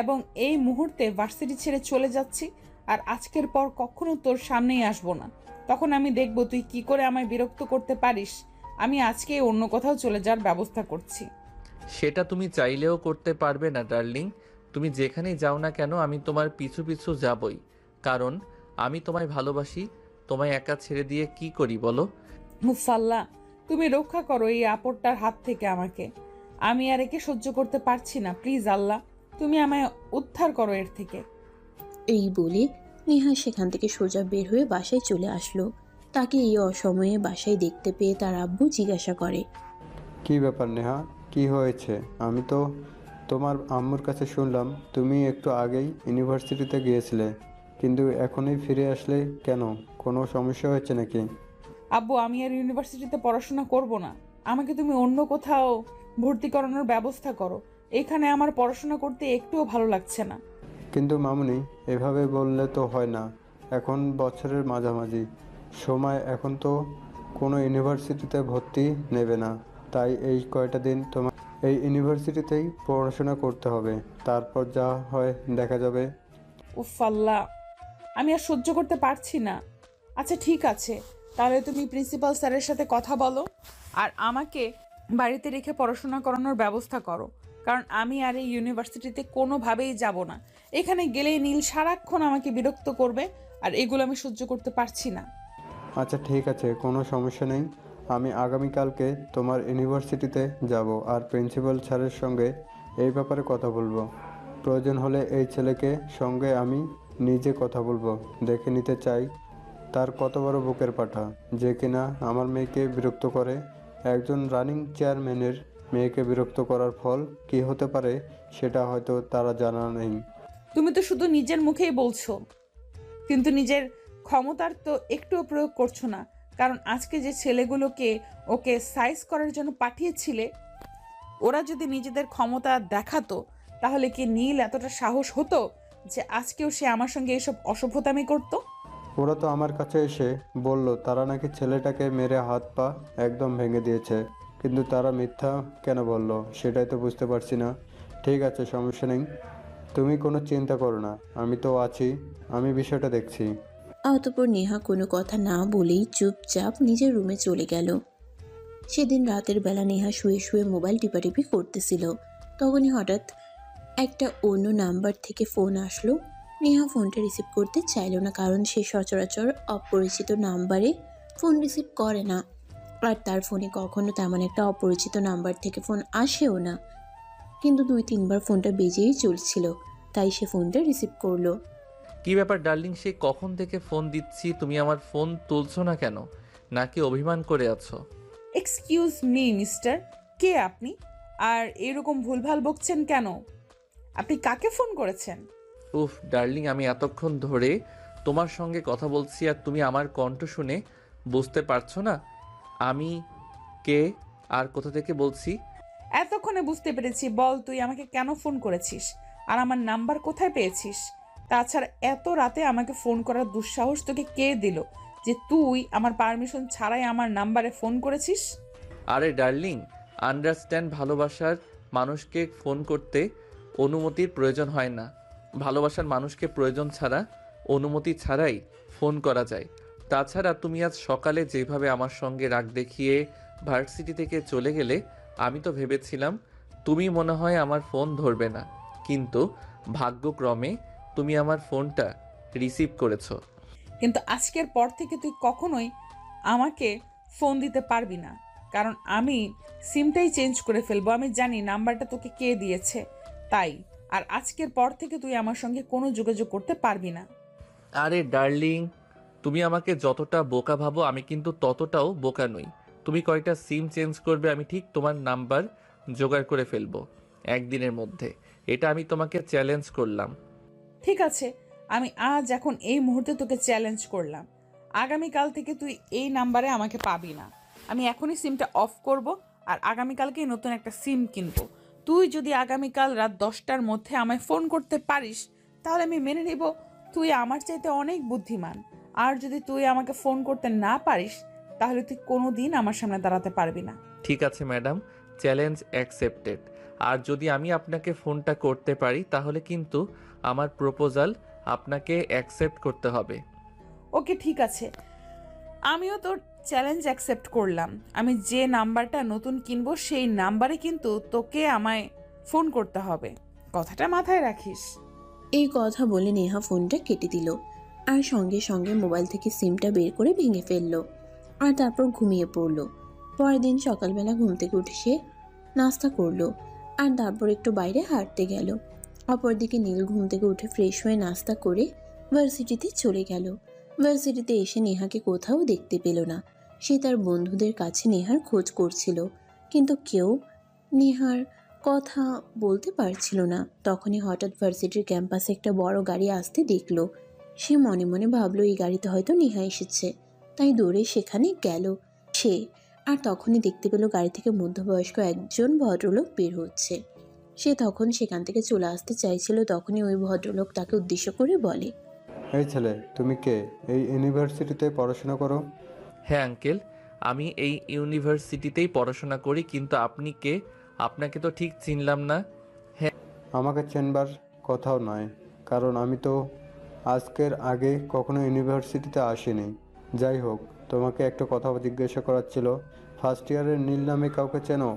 এবং এই মুহূর্তে ভার্সিটি ছেড়ে চলে যাচ্ছি, আর আজকের পর কখনো তোর সামনেই আসবো না। তখন আমি দেখব তুই কি করে আমায় বিরক্ত করতে পারিস। আমি আজকেই অন্য কোথাও চলে যাওয়ার ব্যবস্থা করছি। সেটা তুমি চাইলেও করতে পারবে না ডার্লিং। তুমি যেখানেই যাও না কেন আমি তোমার পিছু পিছু যাবই, কারণ আমি তোমায় ভালোবাসি। তোমায় একা ছেড়ে দিয়ে কি করি বলো? মুফাল্লা, তুমি রক্ষা করো এই আপদটার হাত থেকে আমাকে। আমি আর একে সহ্য করতে পারছি না। প্লিজ আল্লাহ, তুমি আমায় উদ্ধার করো এর থেকে। এই বলে নেহা সেখান থেকে সোজা বের হয়ে বাসায় চলে আসলো। তাকে এই অসময়ে বাসায় দেখতে পেয়ে তার আব্বু জিজ্ঞাসা করে, কি ব্যাপার নেহা, কি হয়েছে? আমি তো তোমার আম্মুর কাছে শুনলাম তুমি একটু আগেই ইউনিভার্সিটিতে গিয়েছিলে, কিন্তু এখনই ফিরে আসলে কেন? কোনো সমস্যা হয়েছে নাকি? আব্বু, আমি আর ইউনিভার্সিটিতে পড়াশোনা করব না। আমাকে তুমি অন্য কোথাও ভর্তি করানোর ব্যবস্থা করো। এখানে আমার পড়াশোনা করতে একটুও ভালো লাগছে না। কিন্তু মামুনি, এভাবে বললে তো হয় না। এখন বছরের মাঝামাঝি সময়, এখন তো কোনো ইউনিভার্সিটিতে ভর্তি নেবে না। তাই এই কয়টা দিন তোমার এই ইউনিভার্সিটিতেই পড়াশোনা করতে হবে, তারপর যা হয় দেখা যাবে। উফ আল্লাহ, আমি আর সহ্য করতে পারছি না। আচ্ছা ঠিক আছে, তাহলে তুমি প্রিন্সিপাল স্যারের সাথে কথা বলো আর আমাকে বাড়িতে রেখে পড়াশোনা করানোর ব্যবস্থা করো। কারণ আমি আর এই ইউনিভার্সিটিতে কোনোভাবেই যাব না। এখানে গেলেই নীল সারাক্ষণ আমাকে বিরক্ত করবে, আর এগুলো আমি সহ্য করতে পারছি না। আচ্ছা ঠিক আছে, কোনো সমস্যা নেই। আমি আগামীকালকে তোমার ইউনিভার্সিটিতে যাব আর প্রিন্সিপাল স্যারের সঙ্গে এই ব্যাপারে কথা বলবো। প্রয়োজন হলে এই ছেলেকে সঙ্গে আমি নিজে কথা বলবো। দেখে নিতে চাই তার কত বড় বুকের পাঠা, যে কিনা আমার মেয়েকে বিরক্ত করে। একজন রানিং চেয়ারম্যানের মেয়েকে বিরক্ত করার ফল কি হতে পারে সেটা হয়তো তারা জানা নেই। তুমি তো শুধু নিজের মুখেই বলছো, কিন্তু নিজের ক্ষমতার তো একটুও প্রয়োগ করছো না। কারণ আজকে যে ছেলেগুলোকে ওকে সাইজ করার জন্য পাঠিয়েছিলে, ওরা যদি নিজেদের ক্ষমতা দেখাতো, তাহলে কি নীল এতটা সাহস হতো যে আজকেও সে আমার সঙ্গে এসব অসভ্যতামি করতো? ওরা তো আমার কাছে এসে বলল তারা নাকি ছেলেটাকে মেরে হাত পা একদম ভেঙে দিয়েছে, কিন্তু তারা মিথ্যা কেন বলল সেটাই তো বুঝতে পারছি না। ঠিক আছে, সমস্যা নেই, তুমি কোনো চিন্তা করো না, আমি তো আছি, আমি বিষয়টা দেখছি। অতঃপর নেহা কোনো কথা না বলেই চুপচাপ নিজের রুমে চলে গেল। সেদিন রাতের বেলা নেহা শুয়ে শুয়ে মোবাইল টিপাটিপি করতেছিল। তখনই হঠাৎ একটা অন্য নাম্বার থেকে ফোন আসলো। নেহা ফোনটা রিসিভ করতে চাইল না, কারণ সে সচরাচর অপরিচিত নাম্বারে ফোন রিসিভ করে না। আর তার ফোনে কখনো তেমন একটা অপরিচিত নাম্বার থেকে ফোন আসেও না। কিন্তু 2-3 বার ফোনটা বেজেই চলছিল, তাই সে ফোনটা রিসিভ করলো। কি ব্যাপার ডার্লিং, সে কখন থেকে ফোন দিচ্ছি, তুমি আমার ফোন তুলছো না কেন? নাকি অভিমান করে আছো? এক্সকিউজ মি মিস্টার, কে আপনি? আর এরকম ভুলভাল বকছেন কেন? আপনি কাকে ফোন করেছেন? উফ ডার্লিং, আমি এতক্ষণ ধরে তোমার সঙ্গে কথা বলছি আর তুমি আমার কণ্ঠ শুনে বুঝতে পারছো না আমি কে আর কোথা থেকে বলছি? এতক্ষণে বুঝতে পেরেছি। বল, তুই আমাকে কেন ফোন করেছিস আর আমার নাম্বার কোথায় পেয়েছিস? তাছাড়া এত রাতে আমাকে ফোন করার দুঃসাহস তোকে কে দিল যে তুই আমার পারমিশন ছাড়াই আমার নাম্বারে ফোন করেছিস? আরে ডার্লিং, আন্ডারস্ট্যান্ড, ভালোবাসার মানুষকে ফোন করতে অনুমতির প্রয়োজন হয় না। ভালোবাসার মানুষকে প্রয়োজন ছাড়া, অনুমতি ছাড়াই ফোন করা যায়। তাছাড়া তুমি আজ সকালে যেভাবে আমার সঙ্গে রাগ দেখিয়ে ভার্সিটি থেকে চলে গেলে, আমি তো ভেবেছিলাম তুমি মনে হয় আমার ফোন ধরবে না, কিন্তু ভাগ্যক্রমে তুমি আমার ফোনটা রিসিভ করেছো। কিন্তু আজকের পর থেকে তুই কখনোই আমাকে ফোন দিতে পারবি না, কারণ আমি সিমটাই চেঞ্জ করে ফেলবো। আমি জানি নাম্বারটা তোকে কে দিয়েছে, তাই। আর আজকের পর থেকে তুই আমার সঙ্গে কোনো যোগাযোগ করতে পারবি না। আরে ডার্লিং, তুমি আমাকে যতটা বোকা ভাবো আমি কিন্তু ততটাও বোকা নই। তুমি কয়টা সিম চেঞ্জ করবে, আমি ঠিক তোমার নাম্বার জোগাড় করে ফেলবো একদিনের মধ্যে। এটা আমি তোমাকে চ্যালেঞ্জ করলাম। ঠিক আছে, আমি আজ এখন এই মুহূর্তে তোকে চ্যালেঞ্জ করলাম। আগামীকাল থেকে তুই এই নাম্বারে আমাকে পাবি না। আমি এখনই সিমটা অফ করব আর আগামীকালকেই নতুন একটা সিম কিনবো। তুই যদি আগামীকাল রাত 10টার মধ্যে আমায় ফোন করতে পারিস তাহলে আমি মেনে নিব তুই আমার চাইতে অনেক বুদ্ধিমান। আর যদি তুই আমাকে ফোন করতে না পারিস তাহলে তুই কোনো দিন আমার সামনে দাঁড়াতে পারবি না। ঠিক আছে ম্যাডাম, চ্যালেঞ্জ অ্যাকসেপ্টেড। আর যদি আমি আপনাকে ফোনটা করতে পারি তাহলে কিন্তু আমার প্রপোজাল আপনাকে অ্যাকসেপ্ট করতে হবে। ওকে ঠিক আছে, আমিও তোর চ্যালেঞ্জ অ্যাকসেপ্ট করলাম। আমি যে নাম্বারটা নতুন কিনবো সেই নাম্বারে কিন্তু তোকে আমায় ফোন করতে হবে, কথাটা মাথায় রাখিস। এই কথা বলে নেহা ফোনটা কেটে দিল আর সঙ্গে সঙ্গে মোবাইল থেকে সিমটা বের করে ভেঙে ফেললো আর তারপর ঘুমিয়ে পড়ল। পরের দিন সকালবেলা ঘুম থেকে উঠে সে নাস্তা করলো আর তারপর একটু বাইরে হাঁটতে গেল। অপরদিকে নীল ঘুম থেকে উঠে ফ্রেশ হয়ে নাস্তা করে ভার্সিটিতে চলে গেল। ভার্সিটিতে এসে নেহাকে কোথাও দেখতে পেল না। সে তার বন্ধুদের কাছে নেহার খোঁজ করছিল, কিন্তু কেউ নেহার কথা বলতে পারছিল না। তখনই হঠাৎ ভার্সিটির ক্যাম্পাসে একটা বড় গাড়ি আসতে দেখলো। সে মনে মনে ভাবলো এই গাড়িতে হয়তো নেহা এসেছে, তাই দৌড়ে সেখানে গেল সে। আর তখনই দেখতে পেল গাড়ি থেকে মধ্যবয়স্ক একজন ভদ্রলোক বের হচ্ছে। সে তখন সেখান থেকে চলে আসতে চাইছিল, তখনই ওই ভদ্রলোক তাকে উদ্দেশ্য করে বলে, এই ছেলে, তুমি কে? এই ইউনিভার্সিটিতে পড়াশোনা করো? হ্যাঁ আঙ্কেল, আমি এই ইউনিভার্সিটিতেই পড়াশোনা করি, কিন্তু আপনি কে? আপনাকে তো ঠিক চিনলাম না। আমাকে চেনবার কথাও নয়, কারণ আমি তো আজকের আগে কখনো ইউনিভার্সিটিতে আসিনি। যাই হোক, তোমাকে একটা কথা জিজ্ঞাসা করার ছিল। ফার্স্ট ইয়ারের নীল নামে কাউকে চেনো?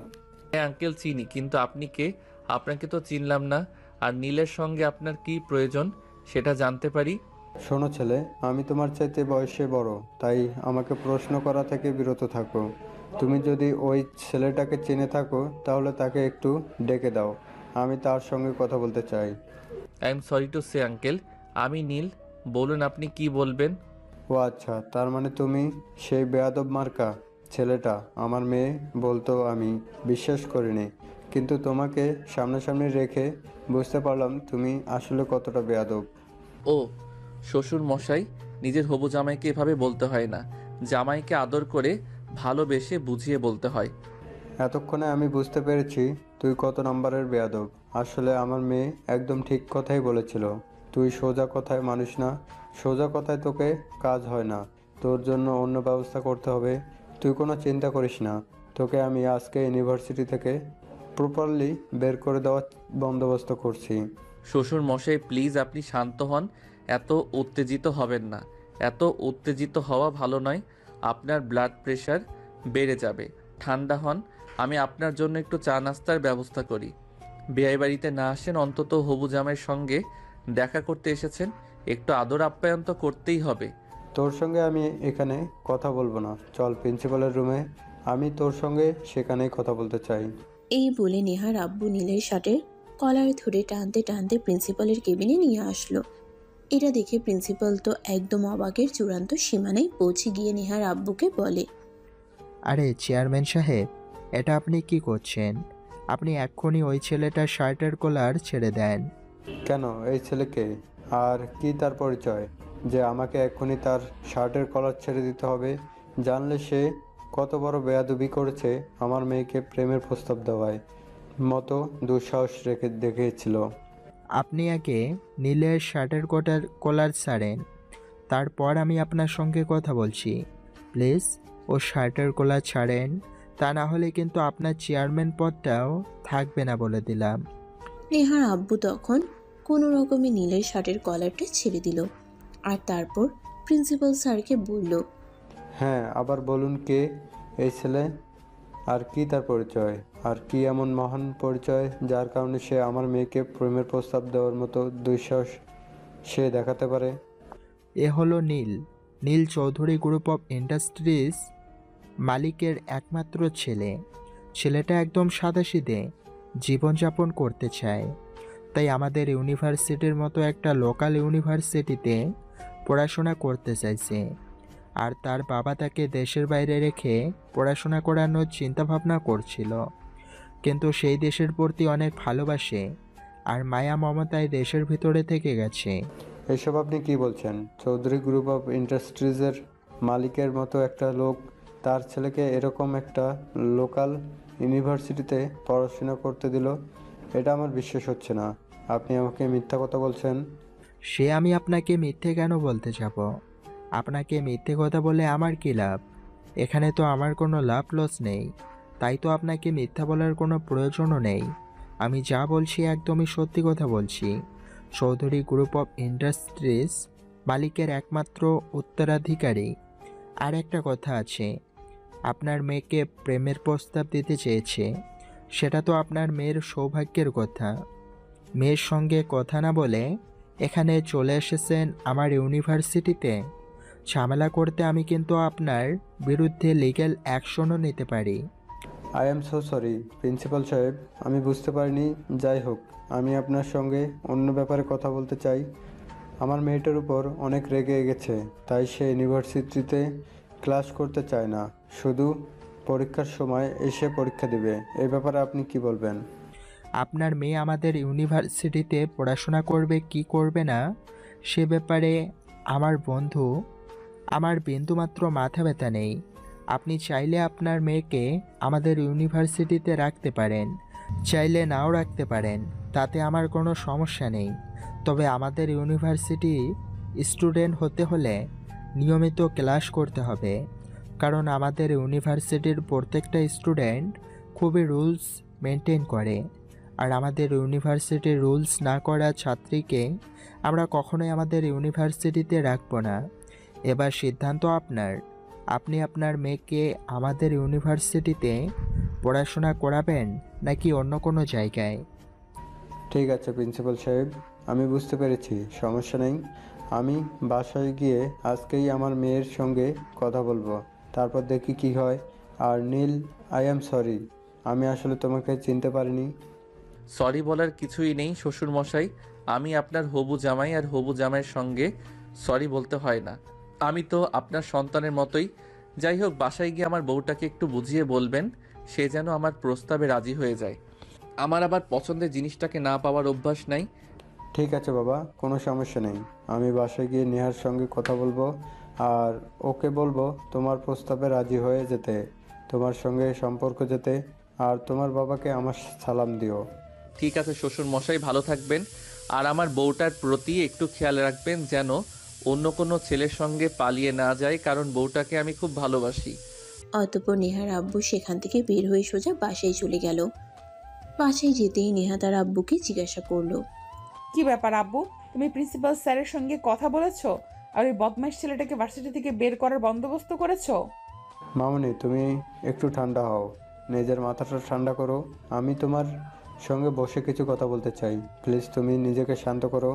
হ্যাঁ আঙ্কেল চিনি, কিন্তু আপনি কে? আপনাকে তো চিনলাম না। আর নীলের সঙ্গে আপনার কি প্রয়োজন সেটা জানতে পারি? শোনো ছেলে, আমি তোমার চাইতে বয়সে বড়, তাই আমাকে প্রশ্ন করা থেকে বিরত থাকো। তুমি যদি ওই ছেলেটাকে চিনে থাকো তাহলে তাকে একটু ডেকে দাও, আমি তার সঙ্গে কথা বলতে চাই। I am sorry to say uncle, আমি নীল। বলুন আপনি কি বলবেন। ও আচ্ছা, তার মানে তুমি সেই বেয়াদব মার্কা ছেলেটা। আমার মেয়ে বলতো আমি বিশ্বাস করিনি, কিন্তু তোমাকে সামনাসামনি রেখে বুঝতে পারলাম তুমি আসলে কতটা বেয়াদব। ও শ্বশুর মশাই, নিজের হবু জামাইকে এভাবে বলতে হয় না। জামাইকে আদর করে ভালোবেসে বুঝিয়ে বলতে হয়। এতক্ষণে আমি বুঝতে পেরেছি তুই কত নম্বরের বেয়াদব। আসলে আমার মেয়ে একদম ঠিক কথাই বলেছিল। তুই সোজা কথায় মানুষ না, সোজা কথায় তোকে কাজ হয় না। তোর জন্য অন্য ব্যবস্থা করতে হবে। তুই কোনো চিন্তা করিস না, তোকে আমি আজকে ইউনিভার্সিটি থেকে প্রপারলি বের করে দেওয়ার বন্দোবস্ত করছি। শ্বশুর মশাই প্লিজ আপনি শান্ত হন, এত উত্তেজিত হবেন না। এত উত্তেজিত হওয়া ভালো নয়, আপনার ব্লাড প্রেশার বেড়ে যাবে। ঠান্ডা হন, আমি আপনার জন্য একটু চা নাস্তার ব্যবস্থা করি। বিয়ে বাড়িতে না আসেন, অন্তত হবু জামাইয়ের সঙ্গে দেখা করতে এসেছেন, একটু আদর আপ্যায়ন তো করতেই হবে। তোর সঙ্গে আমি এখানে কথা বলবো না, চল প্রিন্সিপালের রুমে, আমি তোর সঙ্গে সেখানেই কথা বলতে চাই। এই বলে নেহার আব্বু নীলের শার্টের কলার ধরে টানতে টানতে প্রিন্সিপালের কেবিনে নিয়ে আসলো। এটা দেখে প্রিন্সিপাল তো একদম অবাকের চূড়ান্ত সীমানায় পৌঁছে গিয়ে নেহার আব্বুকে বলে, আরে চেয়ারম্যান সাহেব, এটা আপনি কি করছেন? আপনি এক্ষুনি ওই ছেলেটার শার্টের কলার ছেড়ে দেন। কেন, এই ছেলেকে আর কি তার পরিচয় যে আমাকে এক্ষুনি তার শার্টের কলার ছেড়ে দিতে হবে? জানলে সে কত বড় বেয়াদবি করেছে, আমার মেয়েকে প্রেমের প্রস্তাব দেওয়ায় মতো দুঃসাহস রেখে দেখিয়েছিল। আপনি আগে নীলের শার্টের কলার ছাড়েন, তারপর আমি আপনার সঙ্গে কথা বলছি। প্লিজ ও শার্টের কলার ছাড়েন, তা না হলে কিন্তু আপনার চেয়ারম্যান পদটাও থাকবে না বলে দিলাম। নেহার আব্বু তখন কোনো রকমে নীলের শার্টের কলারটা ছেড়ে দিল আর তারপর প্রিন্সিপাল স্যারকে বলল, হ্যাঁ, আবার বলুন কে এই ছেলে, আর কি তার পরিচয়, আর কি এমন মহান পরিচয় যার কারণে সে আমার মেয়েকে প্রেমের প্রস্তাব দেওয়ার মতো দুঃসাহস সে দেখাতে পারে? এ হলো নীল চৌধুরী গ্রুপ অফ ইন্ডাস্ট্রিজ মালিকের একমাত্র ছেলে। ছেলেটা একদম সাদাসিধে জীবনযাপন করতে চায়, তাই আমাদের ইউনিভার্সিটির মতো একটা লোকাল ইউনিভার্সিটিতে পড়াশোনা করতে চাইছে। আর তার বাবা তাকে দেশের বাইরে রেখে পড়াশোনা করানোর চিন্তাভাবনা করছিল, কিন্তু সেই দেশের প্রতি অনেক ভালোবাসে আর মায়া মমতায় দেশের ভিতরে থেকে গেছে। এসব আপনি কি বলছেন? চৌধুরী গ্রুপ অফ ইন্ডাস্ট্রিজের মালিকের মতো একটা লোক তার ছেলেকে এরকম একটা লোকাল ইউনিভার্সিটিতে পড়াশোনা করতে দিল, এটা আমার বিশ্বাস হচ্ছে না। আপনি আমাকে মিথ্যা কথা বলছেন। সে আমি আপনাকে মিথ্যে কেন বলতে যাব? আপনাকে মিথ্যে কথা বলে আমার কী লাভ? এখানে তো আমার কোনো লাভ লস নেই, তাই তো আপনাকে মিথ্যা বলার কোনো প্রয়োজনও নেই। আমি যা বলছি একদমই সত্যি কথা বলছি। চৌধুরী গ্রুপ অফ ইন্ডাস্ট্রিজ মালিকের একমাত্র উত্তরাধিকারী। আর একটা কথা আছে, আপনার মেয়েকে প্রেমের প্রস্তাব দিতে চেয়েছে। সেটা তো আপনার মেয়ের সৌভাগ্যের কথা। মেয়ের সঙ্গে কথা না বলে এখানে চলে এসেছেন আমার ইউনিভার্সিটিতে। ঝামেলা করতে আমি কিন্তু আপনার বিরুদ্ধে লিগ্যাল অ্যাকশনও নিতে পারি। I am so sorry principal সাহেব, আমি বুঝতে পারিনি। যাই হোক, আমি আপনার সঙ্গে অন্য ব্যাপারে কথা বলতে চাই। আমার মেয়েটার উপর অনেক রেগে গেছে, তাই সে ইউনিভার্সিটিতে ক্লাস করতে চায় না, শুধু পরীক্ষার সময় এসে পরীক্ষা দেবে। এই ব্যাপারে আপনি কি বলবেন? আপনার মেয়ে আমাদের ইউনিভার্সিটিতে পড়াশোনা করবে কি করবে না সে ব্যাপারে আমার বিন্দুমাত্র মাথা ব্যথা নেই। আপনি চাইলে আপনার মেয়েকে আমাদের ইউনিভার্সিটিতে রাখতে পারেন, চাইলে নাও রাখতে পারেন, তাতে আমার কোনো সমস্যা নেই। তবে আমাদের ইউনিভার্সিটি স্টুডেন্ট হতে হলে নিয়মিত ক্লাস করতে হবে, কারণ আমাদের ইউনিভার্সিটির প্রত্যেকটা স্টুডেন্ট খুবই রুলস মেনটেন করে। আর আমাদের ইউনিভার্সিটির রুলস না করা ছাত্রীকে আমরা কখনোই আমাদের ইউনিভার্সিটিতে রাখব না। এবার সিদ্ধান্ত আপনার। আপনি আপনার মেয়েকে আমাদের ইউনিভার্সিটিতে পড়াশোনা করাবেন নাকি অন্য কোনো জায়গায়? ঠিক আছে প্রিন্সিপাল সাহেব, আমি বুঝতে পেরেছি, সমস্যা নেই। আমি বাসায় গিয়ে আজকেই আমার মেয়ের সঙ্গে কথা বলবো, তারপর দেখি কি হয়। আর নীল, আই অ্যাম সরি, আমি আসলে তোমাকে চিনতে পারিনি। সরি বলার কিছুই নেই শ্বশুর মশাই। আমি আপনার হবু জামাই, আর হবু জামাইয়ের সঙ্গে সরি বলতে হয় না। আমি তো আপনার সন্তানের মতোই। যাই হোক, বাসায় গিয়ে আমার বউটাকে একটু বুঝিয়ে বলবেন সে যেন আমার প্রস্তাবে রাজি হয়ে যায়। আমার আবার পছন্দের জিনিসটাকে না পাওয়ার অভ্যাস নাই। ঠিক আছে বাবা, কোনো সমস্যা নেই। আমি বাসায় গিয়ে নেহার সঙ্গে কথা বলবো, আর ওকে বলবো তোমার প্রস্তাবে রাজি হয়ে যেতে, তোমার সঙ্গে সম্পর্ক যেতে। আর তোমার বাবাকে আমার সালাম দিও। ঠিক আছে শ্বশুর মশাই, ভালো থাকবেন। আর আমার বউটার প্রতি একটু খেয়াল রাখবেন যেন অন্য কোনো ছেলের সঙ্গে পালিয়ে না যায়, কারণ বউটাকে আমি খুব ভালোবাসি। অতঃপর নেহার আব্বু সেখান থেকে বের হয়ে সোজা বাসায় চলে গেল। বাসায় যেতেই নেহা তার আব্বুকে জিজ্ঞাসা করলো, কি ব্যাপার আব্বু, তুমি প্রিন্সিপাল স্যারের সঙ্গে কথা বলেছো আর ওই বদমাইশ ছেলেটাকে ভার্সিটি থেকে বের করার বন্দোবস্ত করেছো? মামনি, তুমি একটু ঠান্ডা হও, নিজের মাথাটা ঠান্ডা করো। আমি তোমার সঙ্গে বসে কিছু কথা বলতে চাই, প্লিজ তুমি নিজেকে শান্ত করো।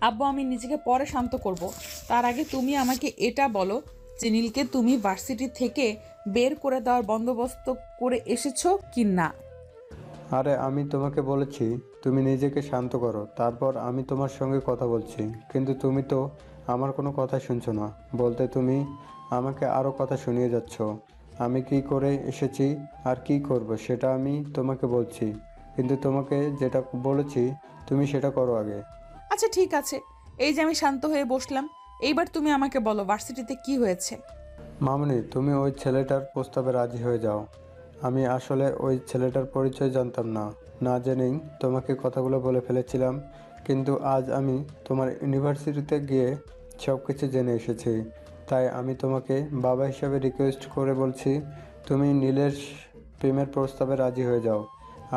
আব্বু, আমি নিজেকে পরে শান্ত করব। তার আগে তুমি আমাকে এটা বলো যে নীলকে তুমি ভার্সিটি থেকে বের করে দেওয়ার বন্দোবস্ত করে এসেছো কি না? আরে আমি তোমাকে বলেছি তুমি নিজেকে শান্ত করো, তারপর আমি তোমার সঙ্গে কথা বলছি। কিন্তু তুমি তো আমার কোনো কথা শুনছো না, বলতে তুমি আমাকে আরও কথা শুনিয়ে যাচ্ছ। আমি কি করে এসেছি আর কি করব সেটা আমি তোমাকে বলছি, কিন্তু তোমাকে যেটা বলেছি তুমি সেটা করো আগে। আচ্ছা ঠিক আছে, এই যে আমি শান্ত হয়ে বসলাম, এইবার তুমি আমাকে বলো ভার্সিটিতে কি হয়েছে। মামনি, তুমি ওই ছেলেটার প্রস্তাবে রাজি হয়ে যাও। আমি আসলে ওই ছেলেটার পরিচয় জানতাম না, না জেনেই তোমাকে কথাগুলো বলে ফেলেছিলাম। কিন্তু আজ আমি তোমার ইউনিভার্সিটিতে গিয়ে সব কিছু জেনে এসেছি, তাই আমি তোমাকে বাবা হিসাবে রিকোয়েস্ট করে বলছি তুমি নীলের প্রেমের প্রস্তাবে রাজি হয়ে যাও।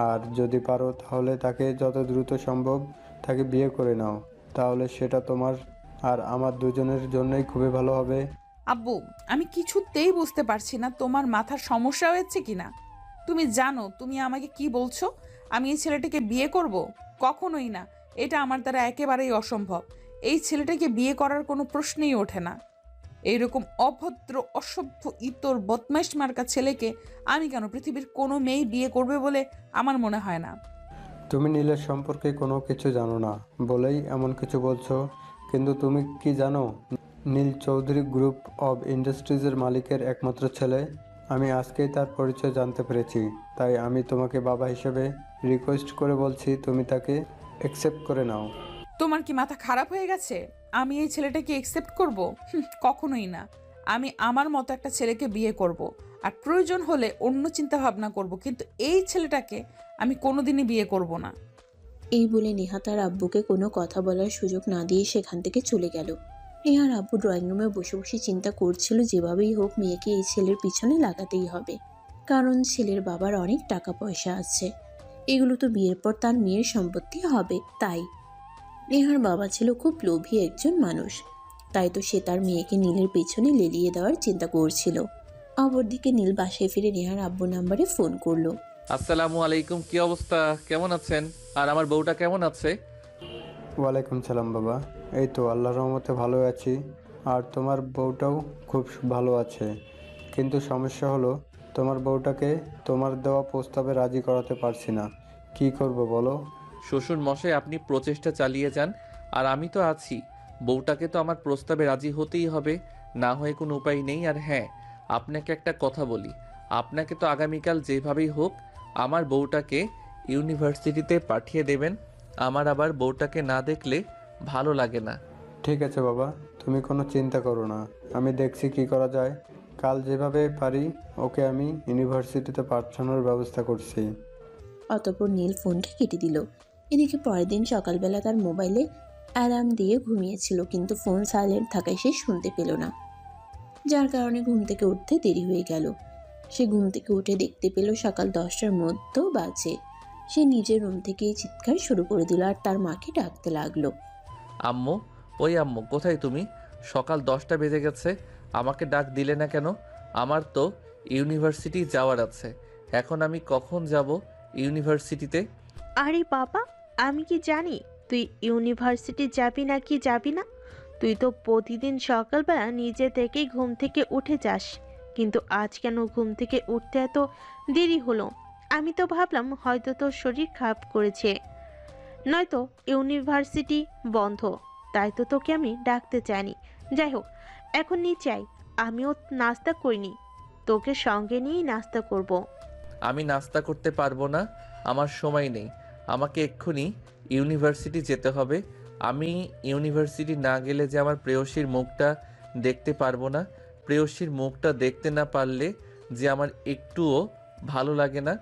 আর যদি পারো তাহলে তাকে যত দ্রুত সম্ভব তাকে বিয়ে করে নাও, তাহলে সেটা তোমার আর আমার দুজনের জন্যই খুবই ভালো হবে। আব্বু, আমি কিছুতেই বুঝতে পারছি না তোমার মাথার সমস্যা হয়েছে কিনা। তুমি জানো তুমি আমাকে কি বলছো? আমি এই ছেলেটাকে বিয়ে করব? কখনোই না, এটা আমার দ্বারা একেবারেই অসম্ভব। এই ছেলেটাকে বিয়ে করার কোনো প্রশ্নই ওঠে না। এইরকম অভদ্র, অসভ্য, ইতর, বদমাইশ মার্কা ছেলেকে আমি কেন, পৃথিবীর কোনো মেয়েই বিয়ে করবে বলে আমার মনে হয় না। তুমি নীলের সম্পর্কে কোনো কিছু জানো না বলেই এমন কিছু বলছো, কিন্তু তুমি কি জানো নীল চৌধুরী গ্রুপ অব ইন্ডাস্ট্রিজের মালিকের একমাত্র ছেলে। আমি আজকেই তার পরিচয় জানতে পেরেছি, তাই আমি তোমাকে বাবা হিসেবে রিকোয়েস্ট করে বলছি তুমি তাকে অ্যাকসেপ্ট করে নাও। তোমার কি মাথা খারাপ হয়ে গেছে? আমি এই ছেলেটাকে একসেপ্ট করব? কখনোই না। আমি আমার মতো একটা ছেলেকে বিয়ে করব, আর প্রয়োজন হলে অন্য চিন্তা ভাবনা করব, কিন্তু এই ছেলেটাকে আমি কোনোদিনই বিয়ে করব না। এই বলে নেহা তার আব্বুকে কোনো কথা বলার সুযোগ না দিয়ে সেখান থেকে চলে গেল। নেহার আব্বু ড্রয়িং রুমে বসে বসে চিন্তা করছিল যেভাবেই হোক মেয়েকে এই ছেলের পিছনে লাগাতেই হবে, কারণ ছেলের বাবার অনেক টাকা পয়সা আছে, এগুলো তো বিয়ের পর তার মেয়ের সম্পত্তি হবে। তাই নেহার বাবা ছিল খুব লোভী একজন মানুষ, তাই তো সে তার মেয়েকে নীলের পেছনে লেলিয়ে দেওয়ার চিন্তা করছিল। অপরদিকে নীল বাসায় ফিরে নেহার আব্বু নাম্বারে ফোন করলো। আসসালামু আলাইকুম, কি অবস্থা, কেমন আছেন? আর আমার বউটা কেমন আছে? ওয়ালাইকুম সালাম বাবা, এই তো আল্লাহর রহমতে ভালো আছি। আর তোমার বউটাও খুব ভালো আছে, কিন্তু সমস্যা হলো তোমার বউটাকে তোমার দেওয়া প্রস্তাবে রাজি করাতে পারছি না। কি করব বলো? শ্বশুর মশাই, আপনি প্রচেষ্টা চালিয়ে যান, আর আমি তো আছি। বউটাকে তো আমার প্রস্তাবে রাজি হতেই হবে, না হয়ে কোনো উপায় নেই। আর হ্যাঁ, আপনাকে একটা কথা বলি, আপনাকে তো আগামীকাল যেভাবেই হোক আমার বউটাকে ইউনিভার্সিটিতে পাঠিয়ে দেবেন। আমার আবার বউটাকে না দেখলে ভালো লাগে না। ঠিক আছে বাবা, তুমি কোনো চিন্তা করো না, আমি দেখছি কি করা যায়। কাল যেভাবে পারি ওকে আমি ইউনিভার্সিটিতে পাঠানোর ব্যবস্থা করছি। অতঃপর নীল ফোনটা কেটে দিল। এদিকে পরের দিন সকালবেলা তার মোবাইলে অ্যালার্ম দিয়ে ঘুমিয়েছিল, কিন্তু ফোন সাইলেন্ট থাকায় সে শুনতে পেল না, যার কারণে ঘুম থেকে উঠতে দেরি হয়ে গেল। সে ঘুম থেকে উঠে দেখতে পেল সকাল 10টার মধ্যে বাজে। সে নিজের রুম থেকেই চিৎকার শুরু করে দিল আর তার মাকে ডাকতে লাগলো। আম্মু, ওই আম্মু, কোথায় তুমি? সকাল 10টা বেজে গেছে, আমাকে ডাক দিলে না কেন? আমার তো ইউনিভার্সিটি যাওয়ার আছে, এখন আমি কখন যাব ইউনিভার্সিটিতে? আরে বাবা, আমি কি জানি তুই ইউনিভার্সিটি যাবি না কি যাবি না? তুই তো প্রতিদিন সকালবেলা নিজে থেকেই ঘুম থেকে উঠে যাস, কিন্তু আজ কেন ঘুম থেকে উঠতে এত দেরি হলো? আমি তো ভাবলাম হয়তো তোর শরীর খারাপ করেছে, নয়তো ইউনিভার্সিটি বন্ধ, তাই তো তোকে আমি ডাকতে চাইনি। যাই হোক, এখন নিচে আয়, আমিও নাস্তা করিনি, তোকে সঙ্গে নিয়েই নাস্তা করব। আমি নাস্তা করতে পারবো না, আমার সময় নেই। আমাকে এক্ষুনি ইউনিভার্সিটি যেতে হবে। আমি ইউনিভার্সিটি না গেলে যে আমার প্রেয়সীর মুখটা দেখতে পারবো না, প্রেয়সীর মুখটা দেখতে না পারলে যে আমার একটুও ভালো লাগে না।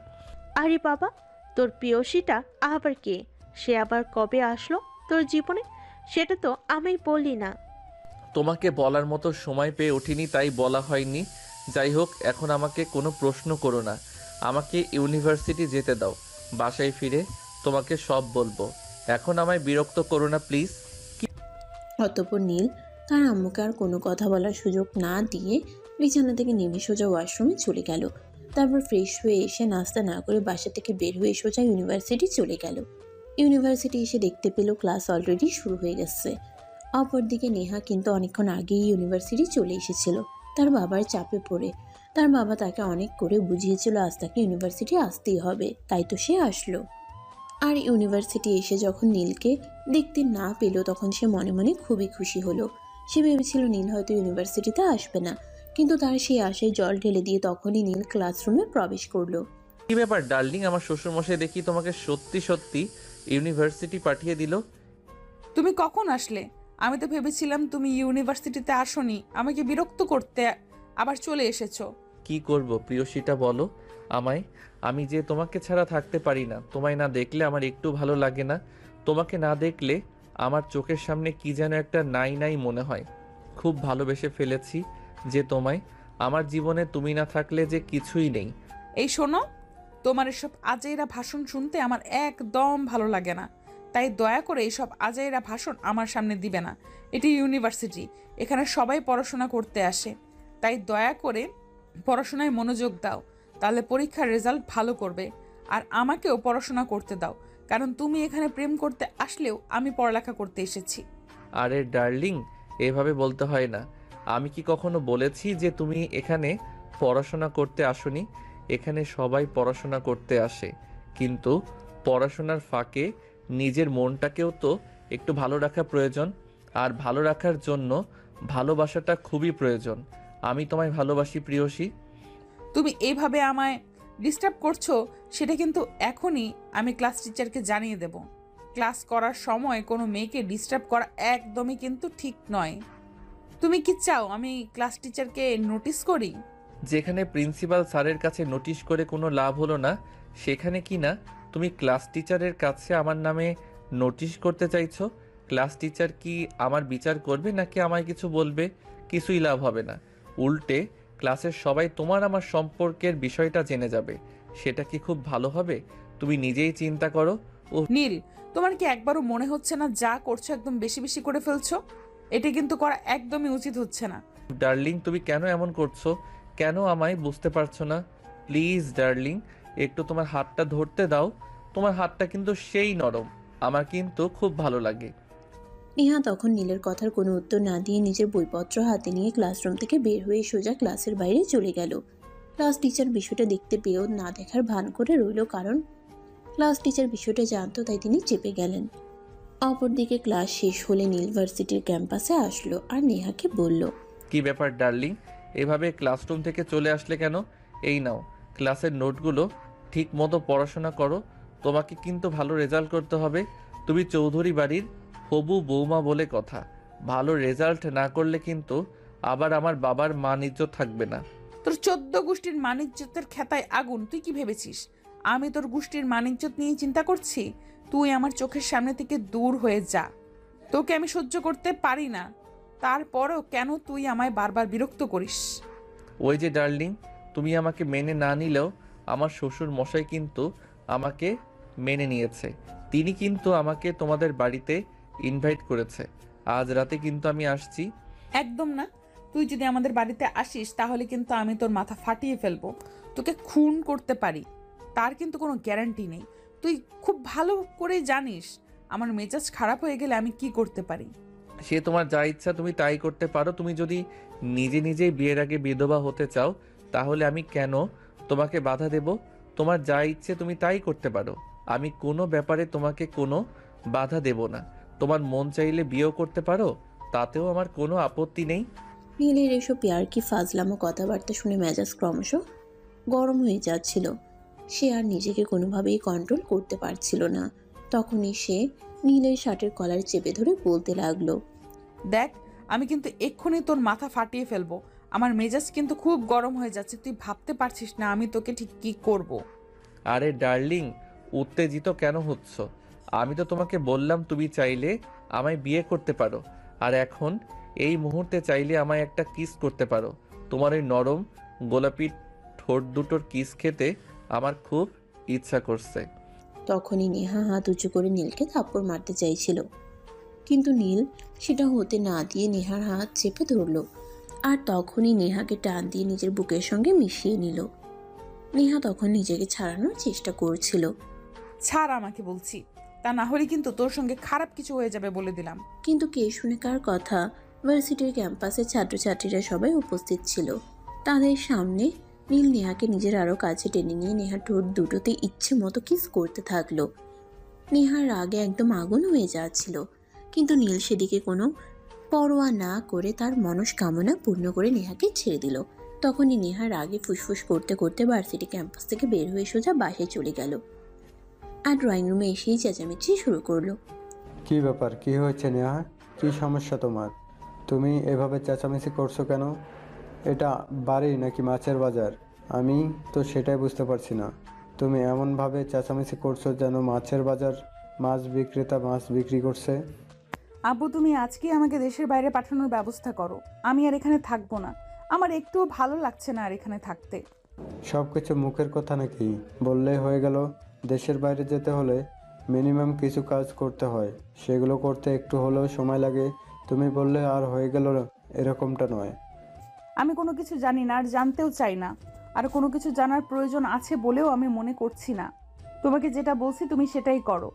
আরে বাবা, তোর প্রেয়সীটা আবার কে? সে আবার কবে আসলো তোর জীবনে? সেটা তো আমি বললি না। তোমাকে বলার মতো সময় পেয়ে উঠিনি, তাই বলা হয়নি। যাই হোক, এখন আমাকে কোনো প্রশ্ন করো না, আমাকে ইউনিভার্সিটি যেতে দাও। বাসায় ফিরে তোমাকে সব বলবো, এখন আমায় বিরক্ত করো না প্লিজ। অতঃপর নীল তার আম্মুকে আর কোনো কথা বলার সুযোগ না দিয়ে বিছানা থেকে নেমে সোজা ওয়াশরুমে চলে গেল। তারপর ফ্রেশ হয়ে এসে নাস্তা না করে বাসা থেকে বের হয়ে সোজা ইউনিভার্সিটি চলে গেল। ইউনিভার্সিটি এসে দেখতে পেল ক্লাস অলরেডি শুরু হয়ে গেছে। অপরদিকে নেহা কিন্তু অনেকক্ষণ আগেই ইউনিভার্সিটি চলে এসেছিল তার বাবার চাপে পড়ে। তার বাবা তাকে অনেক করে বুঝিয়েছিল আজ তাকে ইউনিভার্সিটি আসতেই হবে, তাই তো সে আসলো। আর ইউনিভার্সিটি এসে যখন নীলকে দেখতে না পেল তখন সে মনে মনে খুবই খুশি হলো। সে ভেবেছিল নীল হয়তো ইউনিভার্সিটিতে আসবে না, কিন্তু তার সেই আশায় জল ঢেলে দিয়ে তখনই নীল ক্লাসরুমে প্রবেশ করলো। কি ব্যাপার ডার্লিং, আমার শ্বশুরমশাই দেখি তোমাকে সত্যি সত্যি ইউনিভার্সিটি পাঠিয়ে দিল। তুমি কখন আসলে? আমি তো ভেবেছিলাম তুমি ইউনিভার্সিটিতে আসোনি, আমাকে বিরক্ত করতে আবার চলে এসেছো। কি করব প্রিয়সীটা, বলো আমায়। আমি যে তোমাকে ছাড়া থাকতে পারি না, তোমায় না দেখলে আমার একটু ভালো লাগে না। তোমাকে না দেখলে আমার চোখের সামনে কি যেন একটা নাই নাই মনে হয়। খুব ভালোবেসে ফেলেছি যে তোমায়, আমার জীবনে তুমি না থাকলে যে কিছুই নেই। এই শোনো, তোমার এসব আজাইরা ভাষণ শুনতে আমার একদম ভালো লাগে না, তাই দয়া করে এইসব আজাইরা ভাষণ আমার সামনে দিবে না। এটি ইউনিভার্সিটি, এখানে সবাই পড়াশোনা করতে আসে, তাই দয়া করে পড়াশোনায় মনোযোগ দাও, তাহলে পরীক্ষার রেজাল্ট ভালো করবে। আর আমাকেও পড়াশোনা করতে দাও, কারণ তুমি এখানে প্রেম করতে আসলেও আমি পড়ালেখা করতে এসেছি। আরে ডার্লিং, এভাবে বলতে হয় না। আমি কি কখনো বলেছি যে তুমি এখানে পড়াশোনা করতে আসোনি? এখানে সবাই পড়াশোনা করতে আসে, কিন্তু পড়াশোনার ফাঁকে নিজের মনটাকেও তো একটু ভালো রাখা প্রয়োজন। আর ভালো রাখার জন্য ভালোবাসাটা খুবই প্রয়োজন। আমি তোমায় ভালোবাসি প্রিয়সী। তুমি এইভাবে আমায় ডিস্টার্ব করছো, সেটা কিন্তু এখনই আমি ক্লাস টিচারকে জানিয়ে দেব। ক্লাস করার সময় কোনো মেয়েকে ডিস্টার্ব করা একদমই কিন্তু ঠিক নয়। তুমি কি চাও আমি ক্লাস টিচারকে নোটিস করি? যেখানে প্রিন্সিপাল স্যারের কাছে নোটিশ করে কোনো লাভ হলো না, সেখানে কি না তুমি ক্লাস টিচারের কাছে আমার নামে নোটিশ করতে চাইছো? ক্লাস টিচার কি আমার বিচার করবে নাকি আমায় কিছু বলবে? কিছুই লাভ হবে না। উল্টে ক্লাসের সবাই তোমার আমার সম্পর্কের বিষয়টা জেনে যাবে। সেটা কি খুব ভালো হবে? তুমি নিজেই চিন্তা করো। ও নীল, তোমার কি একবারও মনে হচ্ছে না যা করছো একদম বেশি বেশি করে ফেলছো? এটা কিন্তু করা একদমই উচিত হচ্ছে না। ডার্লিং, তুমি কেন এমন করছো? কেন আমায় বুঝতে পারছো না? প্লিজ ডার্লিং, একটু তোমার হাতটা ধরতে দাও। তোমার হাতটা কিন্তু সেই নরম, আমার কিন্তু খুব ভালো লাগে। নেহা তখন নীলের কথার কোনো উত্তর না দিয়ে নিজের বইপত্র হাতে নিয়ে ক্লাসরুম থেকে বের হয়ে সোজা ক্লাসের বাইরে চলে গেল। ক্লাস টিচার বিষয়টা দেখতে পেয়েও না দেখার ভান করে রইল, কারণ ক্লাস টিচার বিষয়টা জানতো, তাই তিনি চেপে গেলেন। অপরদিকে ক্লাস শেষ হলে নীল ভার্সিটির ক্যাম্পাসে আসলো আর নেহাকে বলল, কি ব্যাপার ডার্লিং, এভাবে ক্লাসরুম থেকে চলে আসলে কেন? এই নাও ক্লাসের নোটগুলো, ঠিক মতো পড়াশোনা করো। তোমাকে কিন্তু ভালো রেজাল্ট করতে হবে। তুমি চৌধুরী বাড়ির হবু বৌমা বলে কথা। ভালো রেজাল্ট না করলে কিন্তু আবার আমার বাবার মান ইজ্জত থাকবে না। তোর 14 গোষ্ঠীর মানিজ্যতের খেতায় আগুন। তুই কি ভেবেছিস আমি তোর গোষ্ঠীর মানিজ্যত নিয়ে চিন্তা করছি? তুই আমার চোখের সামনে থেকে দূর হয়ে যা। তোকে আমি সহ্য করতে পারি না, তারপরেও কেন তুই আমায় বারবার বিরক্ত করিস? ওই যে ডার্লিং, তুমি আমাকে মেনে না নিলেও আমার শ্বশুর মশাই কিন্তু আমাকে মেনে নিয়েছে। তিনি কিন্তু আমাকে তোমাদের বাড়িতে ইনভাইট করেছে। আজ রাতে কিন্তু আমি আসছি। একদম না। তুই যদি আমাদের বাড়িতে আসিস তাহলে কিন্তু আমি তোর মাথা ফাটিয়ে ফেলবো, তোকে খুন করতে পারি, তার কিন্তু কোনো গ্যারান্টি নেই। তুই খুব ভালো করে জানিস আমার মেজাজ খারাপ হয়ে গেলে আমি কি করতে পারি। সে তোমার যা ইচ্ছা তুমি তাই করতে পারো। তুমি যদি নিজে নিজেই বিয়ের আগে বিধবা হতে চাও তাহলে আমি কেন তোমাকে বাধা দেব? তোমার যা ইচ্ছে তুমি তাই করতে পারো। আমি কোনো ব্যাপারে তোমাকে কোনো বাধা দেব না। তোমার মন চাইলে বিয়েও করতে পারো, তাতেও আমার কোনো আপত্তি নেই। নীলের এসব পেয়ার কি ফাজলামো কথাবার্তা শুনে মেজাজ ক্রমশ গরম হয়ে যাচ্ছিল। সে আর নিজেকে কোনোভাবেই কন্ট্রোল করতে পারছিল না। তখনই সে নীলের শার্টের কলার চেপে ধরে বলতে লাগলো, দেখ, আমি কিন্তু এক্ষুনি তোর মাথা ফাটিয়ে ফেলবো। আমার মেজাজ কিন্তু খুব গরম হয়ে যাচ্ছে। তুই ভাবতে পারছিস না আমি তোকে ঠিক কি করব। আরে ডার্লিং, উত্তেজিত কেন হচ্ছ? আমি তো তোমাকে বললাম তুমি চাইলে আমায় বিয়ে করতে পারো, আর এখন এই মুহূর্তে চাইলে আমায় একটা কিস করতে পারো। তোমার ওই নরম গোলাপি ঠোঁট দুটোর কিস খেতে আমার খুব ইচ্ছা করছে। তখনই নেহা হাত উঁচু করে নীলকে থাপ্পড় মারতে চাইছিল, কিন্তু নীল সেটা হতে না দিয়ে নেহার হাত চেপে ধরল আর তখনই নেহাকে টান দিয়ে নিজের বুকের সঙ্গে মিশিয়ে নিল। নেহা তখন নিজেকে ছাড়ানোর চেষ্টা করছিল, ছাড় আমাকে বলছি, তা না হলে কিন্তু তোর সঙ্গে খারাপ কিছু হয়ে যাবে বলে দিলাম। কিন্তু কে শুনে কার কথা? ভার্সিটির ক্যাম্পাসে ছাত্রছাত্রীরা সবাই উপস্থিত ছিল। তাদের সামনে নীল নেহাকে নিজের আরও কাছে টেনে নিয়ে নেহার ঠোঁট দুটোতে ইচ্ছে মতো কিস করতে থাকলো। নেহার রাগে একদম আগুন হয়ে যাচ্ছিল, কিন্তু নীল সেদিকে কোনো পরোয়া না করে তার মনস্কামনা পূর্ণ করে নেহাকে ছেড়ে দিল। তখনই নেহার রাগে ফুসফুস করতে করতে ভার্সিটি ক্যাম্পাস থেকে বের হয়ে সোজা বাসায় চলে গেল আর ড্রয়িং রুমে এসেই চেঁচামেচি শুরু করলো। কি ব্যাপার, কি হয়েছে নেহা? কি সমস্যা তোমার? তুমি এভাবে চেঁচামেচি করছো কেন? এটা বাড়ি নাকি মাছের বাজার? আমি তো সেটাই বুঝতে পারছি না। তুমি এমনভাবে চেঁচামেচি করছো যেন মাছের বাজার, মাছ বিক্রেতা মাছ বিক্রি করছে। আব্বু, তুমি আজকেই আমাকে দেশের বাইরে পাঠানোর ব্যবস্থা করো। আমি আর এখানে থাকবো না। আমার একটুও ভালো লাগছে না আর এখানে থাকতে। সব কিছু মুখের কথা নাকি? বললেই হয়ে গেল? দেশের বাইরে যেতে হলে মিনিমাম কিছু কাজ করতে হয়, সেগুলো করতে একটু হলেও সময় লাগে। তুমি বললে আর হয়ে গেল, এরকমটা নয়। আমি কোনো কিছু জানি না আর জানতেও চাই না, আর কোনো কিছু জানার প্রয়োজন আছে বলেও আমি মনে করছি না। তোমাকে যেটা বলছি তুমি সেটাই করো।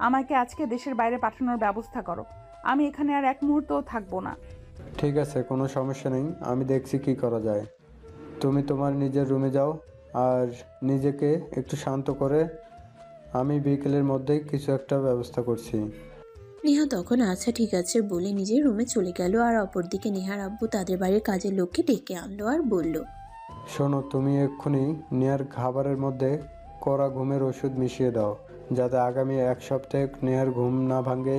আমাকে আজকে দেশের বাইরে পাঠানোর ব্যবস্থা করো। আমি এখানে আর এক মুহূর্তও থাকবো না। ঠিক আছে, কোনো সমস্যা নেই, আমি দেখছি কি করা যায়। তুমি তোমার নিজের রুমে যাও আর নিজেকে একটু শান্ত করে আমি বিকেলের মধ্যেই কিছু একটা ব্যবস্থা করছি। নেহা তখন আচ্ছা ঠিক আছে বলে নিজের রুমে চলে গেল আর অপরদিকে নেহার আব্বু তাদের বাড়ির কাজের লোককে ডেকে আনলো আর বলল, শোনো, তুমি এক্ষুনি নেহার খাবারের মধ্যে কড়া ঘুমের ওষুধ মিশিয়ে দাও, যাতে আগামী এক সপ্তাহে নেহার ঘুম না ভাঙে।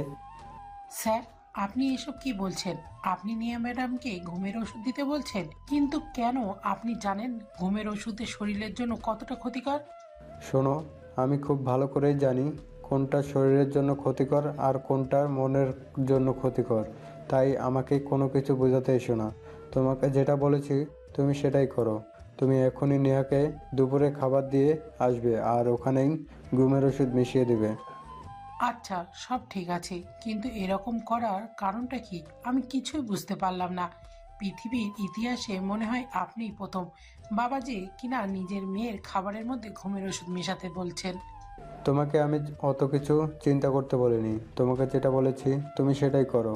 স্যার, আপনি এসব কি বলছেন? আপনি নিয়া ম্যাডামকে ঘুমের ওষুধ দিতে বলছেন, কিন্তু কেন? আপনি জানেন ঘুমের ওষুধে শরীরের জন্য কতটা ক্ষতিকর? শোনো, আমি খুব ভালো করেই জানি কোনটা শরীরের জন্য ক্ষতিকর আর কোনটা মনের জন্য ক্ষতিকর। তাই আমাকে কোনো কিছু বোঝাতে এসো না। তোমাকে যেটা বলেছি তুমি সেটাই করো। তুমি এখনই নেহাকে দুপুরে খাবার দিয়ে আসবে আর ওখানেই ঘুমের ওষুধ মিশিয়ে দিবে। আচ্ছা, সব ঠিক আছে, কিন্তু এরকম করার কারণটা কি? আমি কিছুই বুঝতে পারলাম না। পৃথিবীর ইতিহাসে মনে হয় আপনিই প্রথম বাবা যে কিনা নিজের মেয়ের খাবারের মধ্যে ঘুমের ওষুধ মেশাতে বলছেন। তোমাকে আমি অত কিছু চিন্তা করতে বলিনি। তোমাকে যেটা বলেছি তুমি সেটাই করো।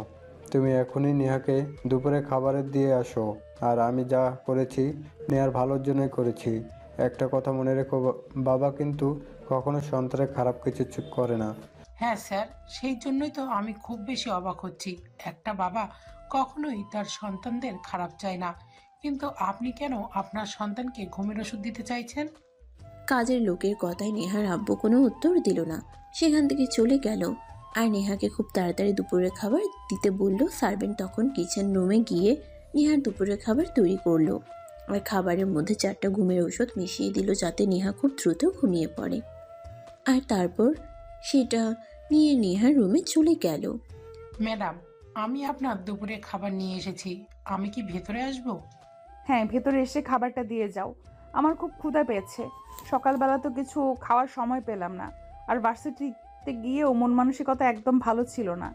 তুমি এখনই নেহাকে দুপুরে খাবারের দিয়ে আসো। আর আমি যা করেছি নেহার ভালোর জন্যই করেছি। একটা কথা মনে রেখো, বাবা কিন্তু কখনো সন্তানের খারাপ কিছু করে না। হ্যাঁ স্যার, সেই জন্যই তো আমি খুব বেশি অবাক হচ্ছি। একটা বাবা কখনোই তার সন্তানদের খারাপ চায় না, কিন্তু আপনি কেন আপনার সন্তানকে ঘুমের ওষুধ দিতে চাইছেন? কাজের লোকের কথায় নেহার আব্বু কোনো উত্তর দিল না, সেখান থেকে চলে গেল। আর নেহাকে খুব তাড়াতাড়ি দুপুরের খাবার দিতে বলল। সার্ভেন্ট তখন কিচেন রুমে গিয়ে নেহার দুপুরের খাবার তৈরি করলো। আর খাবারের মধ্যে 4টা ঘুমের ওষুধ মিশিয়ে দিল যাতে নেহা খুব দ্রুত ঘুমিয়ে পড়ে। আর তারপর সেটা নিয়ে নেহার রুমে চলে গেল। ম্যাডাম, আমি আপনার দুপুরে খাবার নিয়ে এসেছি, আমি কি ভেতরে আসবো? হ্যাঁ, ভেতরে এসে খাবারটা দিয়ে যাও। আমার খুব ক্ষুধা পেয়েছে। সকালবেলা তো কিছু খাওয়ার সময় পেলাম না, আর ভার্সিটিতে গিয়েও মন মানসিকতা একদম ভালো ছিল না।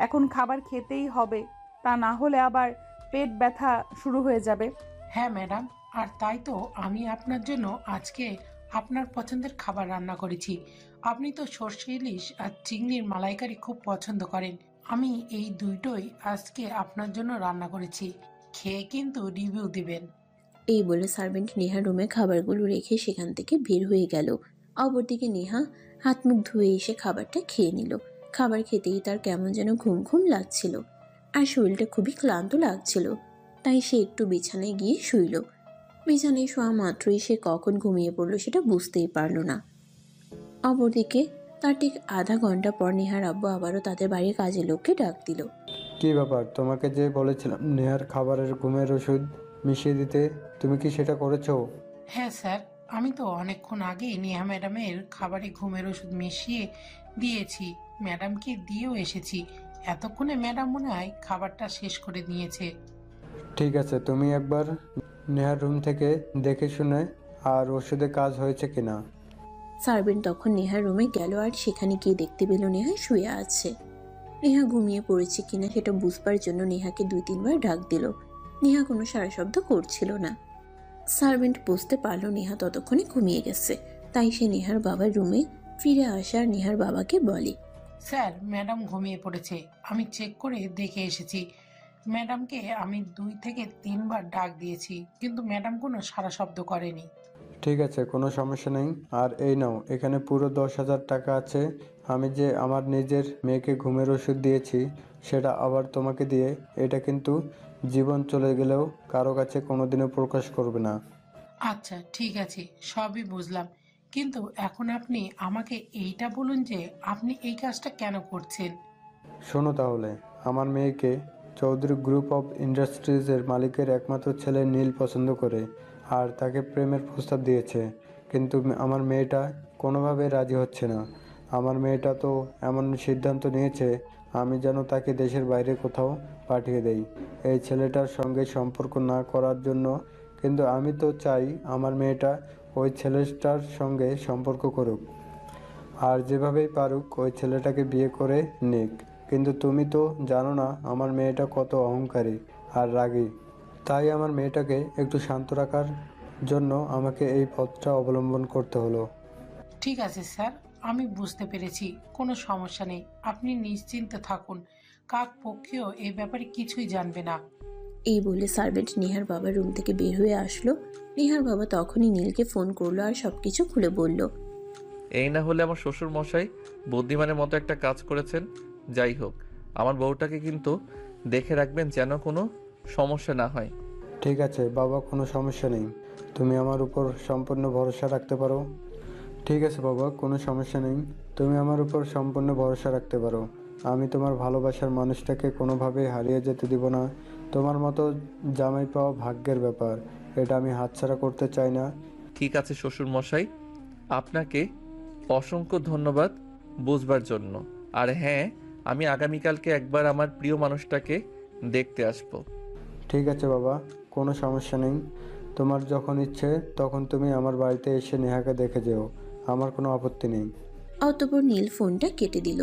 এখন খাবার খেতেই হবে, তা না হলে আবার পেট ব্যথা শুরু হয়ে যাবে। হ্যাঁ ম্যাডাম, আর তাই তো আমি আপনার জন্য আজকে আপনার পছন্দের খাবার রান্না করেছি। আপনি তো সর্ষে ইলিশ আর চিংড়ির মালাইকারি খুব পছন্দ করেন। আমি এই দুইটোই আজকে আপনার জন্য রান্না করেছি, খেয়ে কিন্তু রিভিউ দিবেন। এই বলে সার্ভেন্ট নেহার রুমে খাবারগুলো রেখে সেখান থেকে বের হয়ে গেল। অপরদিকে নেহা হাত মুখ ধুয়ে এসে খাবারটা খেয়ে নিল। খাবার খেতেই তার কেমন যেন ঘুম ঘুম লাগছিল, আর শরীরটা খুবই ক্লান্ত লাগছিল। তাই সে একটু বিছানায় গিয়ে শুইল। বিছানায় শোয়া মাত্রই সে কখন ঘুমিয়ে পড়ল সেটা বুঝতেই পারল না। অপরদিকে তার ঠিক আধা ঘন্টা পর নেহার আব্বু আবারও তাদের বাড়ির কাজের লোককে ডাক দিল। কী ব্যাপার, তোমাকে যে বলেছিলাম নেহার খাবারের ঘুমের ওষুধ মিশিয়ে দিতে, তুমি কি সেটা করেছো? হ্যাঁ স্যার, আমি তো অনেকক্ষণ আগেই নেহা ম্যাডামের খাবারে ঘুমের ওষুধ মিশিয়ে দিয়েছি, ম্যাডামকে দিয়েও এসেছি। এতক্ষণে ম্যাডাম মনে হয় খাবারটা শেষ করে নিয়েছে। ঠিক আছে, তুমি একবার নেহার রুম থেকে দেখে শুনে আর ওষুধে কাজ হয়েছে কিনা। সার্ভেন্ট তখন নেহার রুমে গেল, আর সেখানে গিয়ে দেখতে পেল নেহা শুয়ে আছে। নেহা ঘুমিয়ে পড়েছে কিনা সেটা বুঝবার জন্য নেহাকে 2-3 বার ডাক দিল। নেহা কোনো সারা শব্দ করছিল না। সার্ভেন্ট বুঝতে পারলো নেহা ততক্ষণে ঘুমিয়ে গেছে, তাই সে নেহার বাবার রুমে ফিরে আসে আর নেহার বাবাকে বলে, স্যার, ম্যাডাম ঘুমিয়ে পড়েছে, আমি চেক করে দেখে এসেছি। ম্যাডামকে আমি 2 থেকে 3 বার ডাক দিয়েছি, কিন্তু ম্যাডাম কোনো সাড়া শব্দ করেনি। ঠিক আছে, কোনো সমস্যা নেই। আর এই নাও, এখানে পুরো 10,000 টাকা আছে। আমি যে আমার নিজের মেয়েকে ঘুমের ওষুধ দিয়েছি সেটা আবার তোমাকে দিয়ে, এটা কিন্তু জীবন চলে গেলেও কারো কাছে কোনোদিনও প্রকাশ করবে না। আচ্ছা ঠিক আছে, সবই বুঝলাম, কিন্তু এখন আপনি আমাকে এইটা বলুন যে আপনি এই কাজটা কেন করছেন? শোনো তাহলে, আমার মেয়েকে চৌধুরী গ্রুপ অফ ইন্ডাস্ট্রিজের মালিকের একমাত্র ছেলে নীল পছন্দ করে আর তাকে প্রেমের প্রস্তাব দিয়েছে, কিন্তু আমার মেয়েটা কোনোভাবে রাজি হচ্ছে না। আমার মেয়েটা তো এমন সিদ্ধান্ত নিয়েছে আমি যেন তাকে দেশের বাইরে কোথাও পাঠিয়ে দেই এই ছেলেটার সঙ্গে সম্পর্ক না করার জন্য। কিন্তু আমি তো চাই আমার মেয়েটা ওই ছেলেটার সঙ্গে সম্পর্ক করুক, আর যেভাবেই পারুক ওই ছেলেটাকে বিয়ে করে নিক। কিন্তু তুমি তো জানো না আমার মেয়েটা কত অহংকারী আর রাগী। তাই আমার মেয়েটাকে একটু শান্ত রাখার জন্য আমাকে এই পথটা অবলম্বন করতে হলো। ঠিক আছে স্যার, আমি বুঝতে পেরেছি, কোনো সমস্যা নেই, আপনি নিশ্চিন্তে থাকুন, কাক পক্ষেও এই ব্যাপারে কিছুই জানবে না। এই বলে সার্ভেন্ট নেহার বাবার রুম থেকে বের হয়ে আসলো। নেহার বাবা তখনই নীলকে ফোন করলো আর সবকিছু খুলে বলল। এই না হলে আমার শ্বশুর মশাই বুদ্ধিমানের মতো একটা কাজ করেছেন। যাই হোক, আমার বউটাকে কিন্তু দেখে রাখবেন যেন কোনো সমস্যা না হয়। ঠিক আছে বাবা, কোনো সমস্যা নেই, তুমি আমার উপর সম্পূর্ণ ভরসা রাখতে পারো। ঠিক আছে বাবা, কোনো সমস্যা নেই, তুমি আমার উপর সম্পূর্ণ ভরসা রাখতে পারো। আমি তোমার ভালোবাসার মানুষটাকে কোনোভাবেই হারিয়ে যেতে দিব না। তোমার মতো জামাই পাওয়া ভাগ্যের ব্যাপার, এটা আমি হাতছাড়া করতে চাই না। ঠিক আছে শ্বশুর মশাই, আপনাকে অসংখ্য ধন্যবাদ বুঝবার জন্য। আর হ্যাঁ, আমি আগামীকালকে একবার আমার প্রিয় মানুষটাকে দেখতে আসব। ঠিক আছে বাবা, কোনো সমস্যা নেই। তোমার যখন ইচ্ছে তখন তুমি আমার বাড়িতে এসে নেহাকে দেখে যেও, আমার কোনো আপত্তি নেই। অতঃপর নীল ফোনটা কেটে দিল।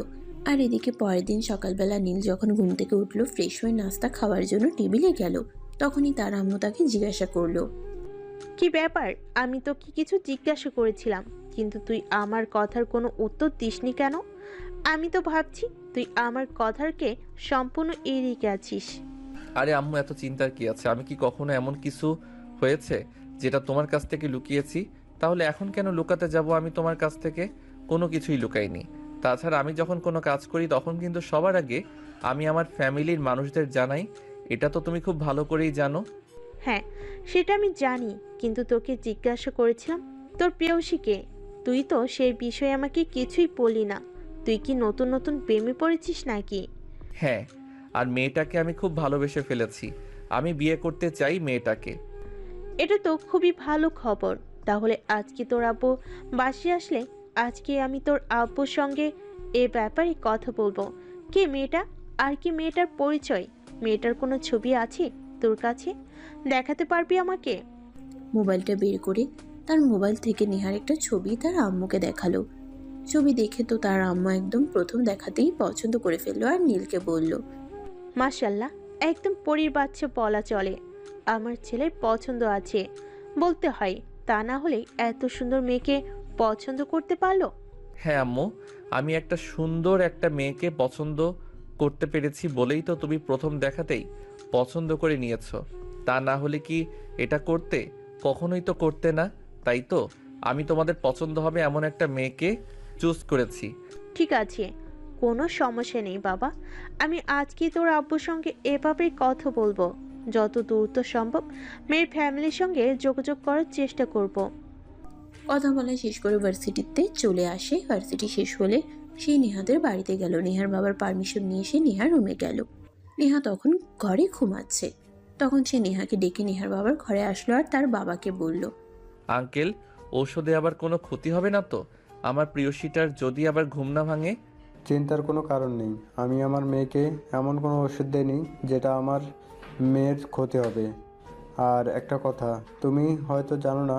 আর এদিকে পরের দিন সকালবেলা নীল যখন ঘুম থেকে উঠল, ফ্রেশ হয়ে নাস্তা খাওয়ার জন্য টেবিলে গেল, তখনই তার আম্মু তাকে জিজ্ঞাসা করলো, কি ব্যাপার? আমি তোকে কিছু জিজ্ঞাসা করেছিলাম, কিন্তু তুই আমার কথার কোনো উত্তর দিসনি কেন? আমি তো ভাবছি তুই আমার কথারকে সম্পূর্ণ এড়িয়ে গেছিস। আরে আম্মু, এত চিন্তার কি আছে? আমি কি কখনো এমন কিছু হয়েছে যেটা তোমার কাছ থেকে লুকিয়েছি? তাহলে এখন কেন লুকাতে যাব আমি তোমার কাছ থেকে? কোনো কিছুই লুকাইনি। তাছাড়া আমি যখন কোনো কাজ করি তখন কিন্তু সবার আগে আমি আমার ফ্যামিলির মানুষদের জানাই, এটা তো তুমি খুব ভালো করেই জানো। হ্যাঁ, সেটা আমি জানি, কিন্তু তোকে জিজ্ঞাসা করেছিলাম তোর প্রেয়সীকে। তুই তো সেই বিষয়ে আমাকে কিছুই বললি না। তুই কি নতুন নতুন প্রেমে পড়েছিস নাকি? হ্যাঁ, আর মেয়েটাকে আমি খুব ভালোবেসে ফেলেছি। আমি বিয়ে করতে চাই মেয়েটাকে। এটা তো খুবই ভালো খবর। তাহলে আজকে তোর আব্বু বাসে আসলে আজকে আমি তোর আব্বুর সঙ্গে এ ব্যাপারে কথা বলবো। কে মেয়েটা? আর কি মেয়েটার পরিচয়? মেয়েটার কোনো ছবি আছে তোর কাছে? দেখাতে পারবি আমাকে? মোবাইলটা বের করে তার মোবাইল থেকে নেহার একটা ছবি তার আম্মুকে দেখালো। ছবি দেখে তো তার আম্মা একদম প্রথম দেখাতেই পছন্দ করে ফেললো আর নীলকে বলল, মাশাল্লাহ, একদম পরীর বাচ্চা বলা চলে। আমার ছেলের পছন্দ আছে বলতে হয়, তা না হলে এত সুন্দর মেয়েকে পছন্দ করতে পারলো? হ্যাঁ আম্মু, আমি একটা সুন্দর একটা মেয়েকে পছন্দ করতে পেরেছি বলেই তো তুমি প্রথম দেখাতেই পছন্দ করে নিয়েছো। তা না হলে কি এটা করতে? কখনোই তো করতে না। তাই তো আমি তোমাদের পছন্দ হবে এমন একটা মেয়েকে চুজ করেছি। ঠিক আছে, কোনো সমস্যা নেই বাবা। আমি আজকে তোর আব্বুর সঙ্গে এভাবেই কথা বলবো। যত দ্রুত সম্ভব মেয়ের ফ্যামিলির সঙ্গে যোগাযোগ করার চেষ্টা করব। কথা বলা শেষ করে ভার্সিটিতে চলে আসে। ভার্সিটি শেষ হলে সে নেহাদের বাড়িতে গেল। নেহার বাবার পারমিশন নিয়ে সে নেহার রুমে গেল। নেহা তখন ঘরে ঘুমাচ্ছে। তখন সে নেহাকে ডেকে নেহার বাবার ঘরে আসলো আর তার বাবাকে বলল, আঙ্কেল, ঔষধে আবার কোনো ক্ষতি হবে না তো? আমার প্রিয়সীটার যদি আবার ঘুম না ভাঙে? চিন্তার কোনো কারণ নেই। আমি আমার মেয়েকে এমন কোনো ওষুধ দেইনি যেটা আমার মেয়ের ক্ষতি হবে। আর একটা কথা, তুমি হয়তো জানো না,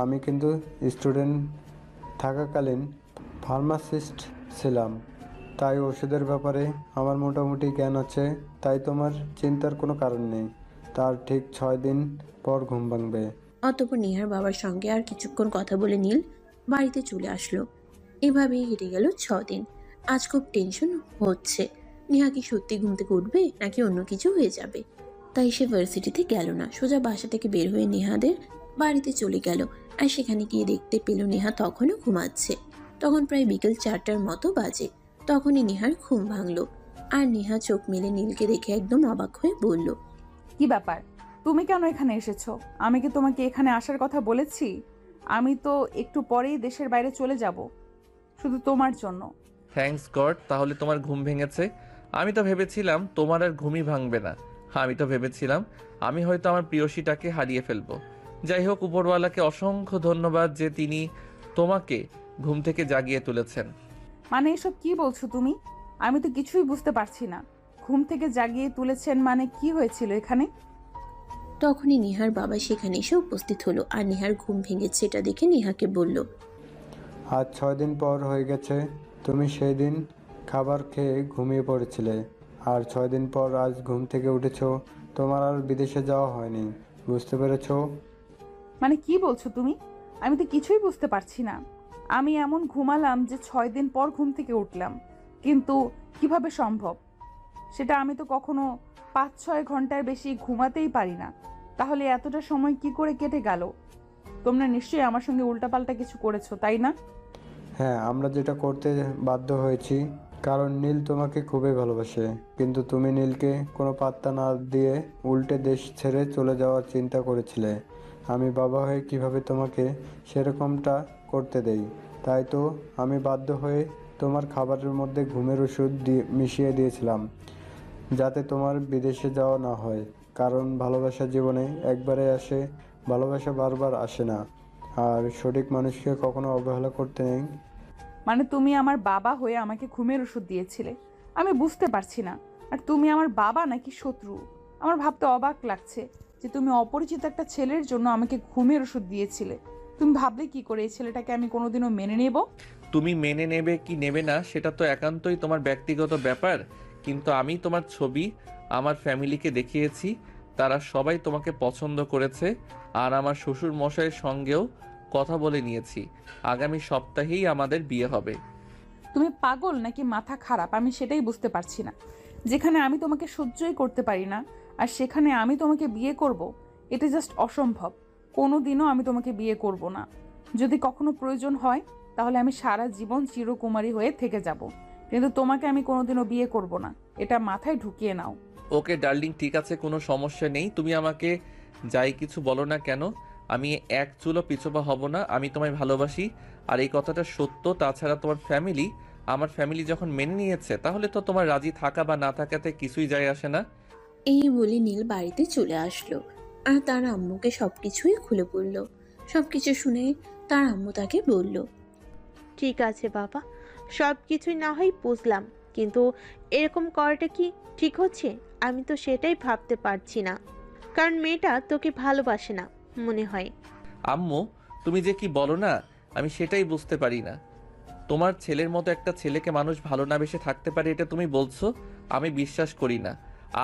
আমি কিন্তু স্টুডেন্ট থাকাকালীন ফার্মাসিস্ট ছিলাম, তাই ওষুধের ব্যাপারে আমার মোটামুটি জ্ঞান আছে। তাই তোমার চিন্তার কোনো কারণ নেই। তার ঠিক 6 দিন পর ঘুম ভাঙবে। অতঃপর নেহার বাবার সঙ্গে আর কিছুক্ষণ কথা বলে নীল বাড়িতে চলে আসলো। এভাবেই হেঁটে গেল 6 দিন। আজ খুব টেনশন হচ্ছে, নেহা কি সত্যি ঘুম থেকে উঠবে নাকি অন্য কিছু হয়ে যাবে। তাই সে ভার্সিটিতে গেল না, সোজা বাসা থেকে বের হয়ে নেহাদের বাড়িতে চলে গেল। আর সেখানে গিয়ে দেখতে পেল নেহা তখনও ঘুমাচ্ছে। তখন প্রায় বিকেল 4টার মতো বাজে। তখনই নেহার ঘুম ভাঙলো। আর নেহা চোখ মেলে নীলকে দেখে একদম অবাক হয়ে বলল, কি ব্যাপার? তুমি কেন এখানে এসেছো? আমি কি তোমাকে এখানে আসার কথা বলেছি? আমি তো একটু পরেই দেশের বাইরে চলে যাব, শুধু তোমার জন্য। থ্যাঙ্কস গড, তাহলে তোমার ঘুম ভেঙেছে। আমি তো ভেবেছিলাম তোমার আর ঘুমই ভাঙবে না। আমি তো ভেবেছিলাম আমি হয়তো আমার প্রিয়সীটাকে হারিয়ে ফেলবো। যাই হোক, উপরওয়ালাকে অসংখ্য ধন্যবাদ যে তিনি তোমাকে ঘুম থেকে জাগিয়ে তুলেছেন। মানে এসব কি বলছো তুমি? আমি তো কিছুই বুঝতে পারছি না। ঘুম থেকে জাগিয়ে তুলেছেন মানে কি হয়েছিল এখানে? তখনই নেহার বাবা সেখানে এসে উপস্থিত হলো আর নেহার ঘুম ভেঙেছে এটা দেখে নেহাকে বলল, আজ 6 দিন পর হয়ে গেছে। তুমি সেই দিন খাবার খেয়ে ঘুমিয়ে পড়েছিলে, আর 6 দিন পর আজ ঘুম থেকে উঠেছো। তোমার আর বিদেশে যাওয়া হয়নি, বুঝতে পেরেছো? মানে কি বলছো তুমি? আমি তো কিছুই বুঝতে পারছি না। আমি এমন ঘুমালাম যে 6 দিন পর ঘুম থেকে উঠলাম, কিন্তু কিভাবে সম্ভব? সেটা আমি তো কখনো 5-6 ঘন্টার বেশি ঘুমাতেই পারি না। তাহলে এতটা সময় কি করে কেটে গেল? তোমরা নিশ্চয়ই আমার সঙ্গে উল্টাপাল্টা কিছু করেছো, তাই না? হ্যাঁ, আমরা যেটা করতে বাধ্য হয়েছি, কারণ নীল তোমাকে খুবই ভালোবাসে। কিন্তু তুমি নীলকে কোনো পাত্তা না দিয়ে উল্টে দেশ ছেড়ে চলে যাওয়ার চিন্তা করেছিলে। আমি বাবা হয়ে কিভাবে তোমাকে সেরকমটা করতে দেই? তাই তো আমি বাধ্য হয়ে তোমার খাবারের মধ্যে ঘুমের ওষুধ মিশিয়ে দিয়েছিলাম, যাতে তোমার বিদেশে যাওয়া না হয়। কারণ ভালোবাসা জীবনে একবারে আসে, ভালোবাসা বারবার আসে না। আর সঠিক মানুষকে কখনো অবহেলা করতে নেই। মানে তুমি আমার বাবা হয়ে আমাকে ঘুমের ওষুধ দিয়েছিলে? আমি বুঝতে পারছি না, আর তুমি আমার বাবা নাকি শত্রু? আমার ভাবতে অবাক লাগছে যে তুমি অপরিচিত একটা ছেলের জন্য আমাকে ঘুমের ওষুধ দিয়েছিলে। তুমি ভাবলে কি করে এই ছেলেটাকে আমি কোনোদিনও মেনে নেব? তুমি মেনে নেবে কি নেবে না সেটা তো একান্তই তোমার ব্যক্তিগত ব্যাপার, কিন্তু আমি তোমার ছবি আমার ফ্যামিলিকে দেখিয়েছি, তারা সবাই তোমাকে পছন্দ করেছে। আর আমার শ্বশুর মশাইয়ের সঙ্গেও কথা বলে নিয়েছি, আগামী সপ্তাহেই আমাদের বিয়ে হবে। তুমি পাগল নাকি মাথা খারাপ আমি সেটাই বুঝতে পারছি না। যেখানে আমি তোমাকে সহ্যই করতে পারি না, আর সেখানে আমি তোমাকে বিয়ে করব, এটা জাস্ট অসম্ভব। কোনো দিনও আমি তোমাকে বিয়ে করব না। যদি কখনো প্রয়োজন হয় তাহলে আমি সারা জীবন চিরকুমারী হয়ে থেকে যাব, কিন্তু তোমাকে আমি কোনোদিনও বিয়ে করব না, এটা মাথায় ঢুকিয়ে নাও। ওকে ডার্লিং, ঠিক আছে, কোনো সমস্যা নেই। তুমি আমাকে যাই কিছু বলো না কেন, আমি এক চুলও পিছপা হব না। আমি তোমায় ভালোবাসি, আর এই কথাটা সত্য। তাছাড়া তোমার ফ্যামিলি, আমার ফ্যামিলি যখন মেনে নিয়েছে, তাহলে তো তোমার রাজি থাকা বা না থাকাতে কিছুই যায় আসে না। এই বলে নীল বাড়িতে চলে আসলো আর তার আম্মুকে সবকিছুই খুলে বলল। সবকিছু শুনে তার আম্মু তাকে বলল, ঠিক আছে বাবা, সব কিছুই না হয় বুঝলাম, কিন্তু এরকম করাটা কি ঠিক হচ্ছে? আমি তো সেটাই ভাবতে পারছি না, কারণ মেয়েটা তোকে ভালোবাসে না মনে হয়। আম্মু, তুমি যে কি বলো না, আমি সেটাই বুঝতে পারি না। তোমার ছেলের মতো একটা ছেলেকে মানুষ ভালো না বেসে থাকতে পারে, এটা তুমি বলছো? আমি বিশ্বাস করি না।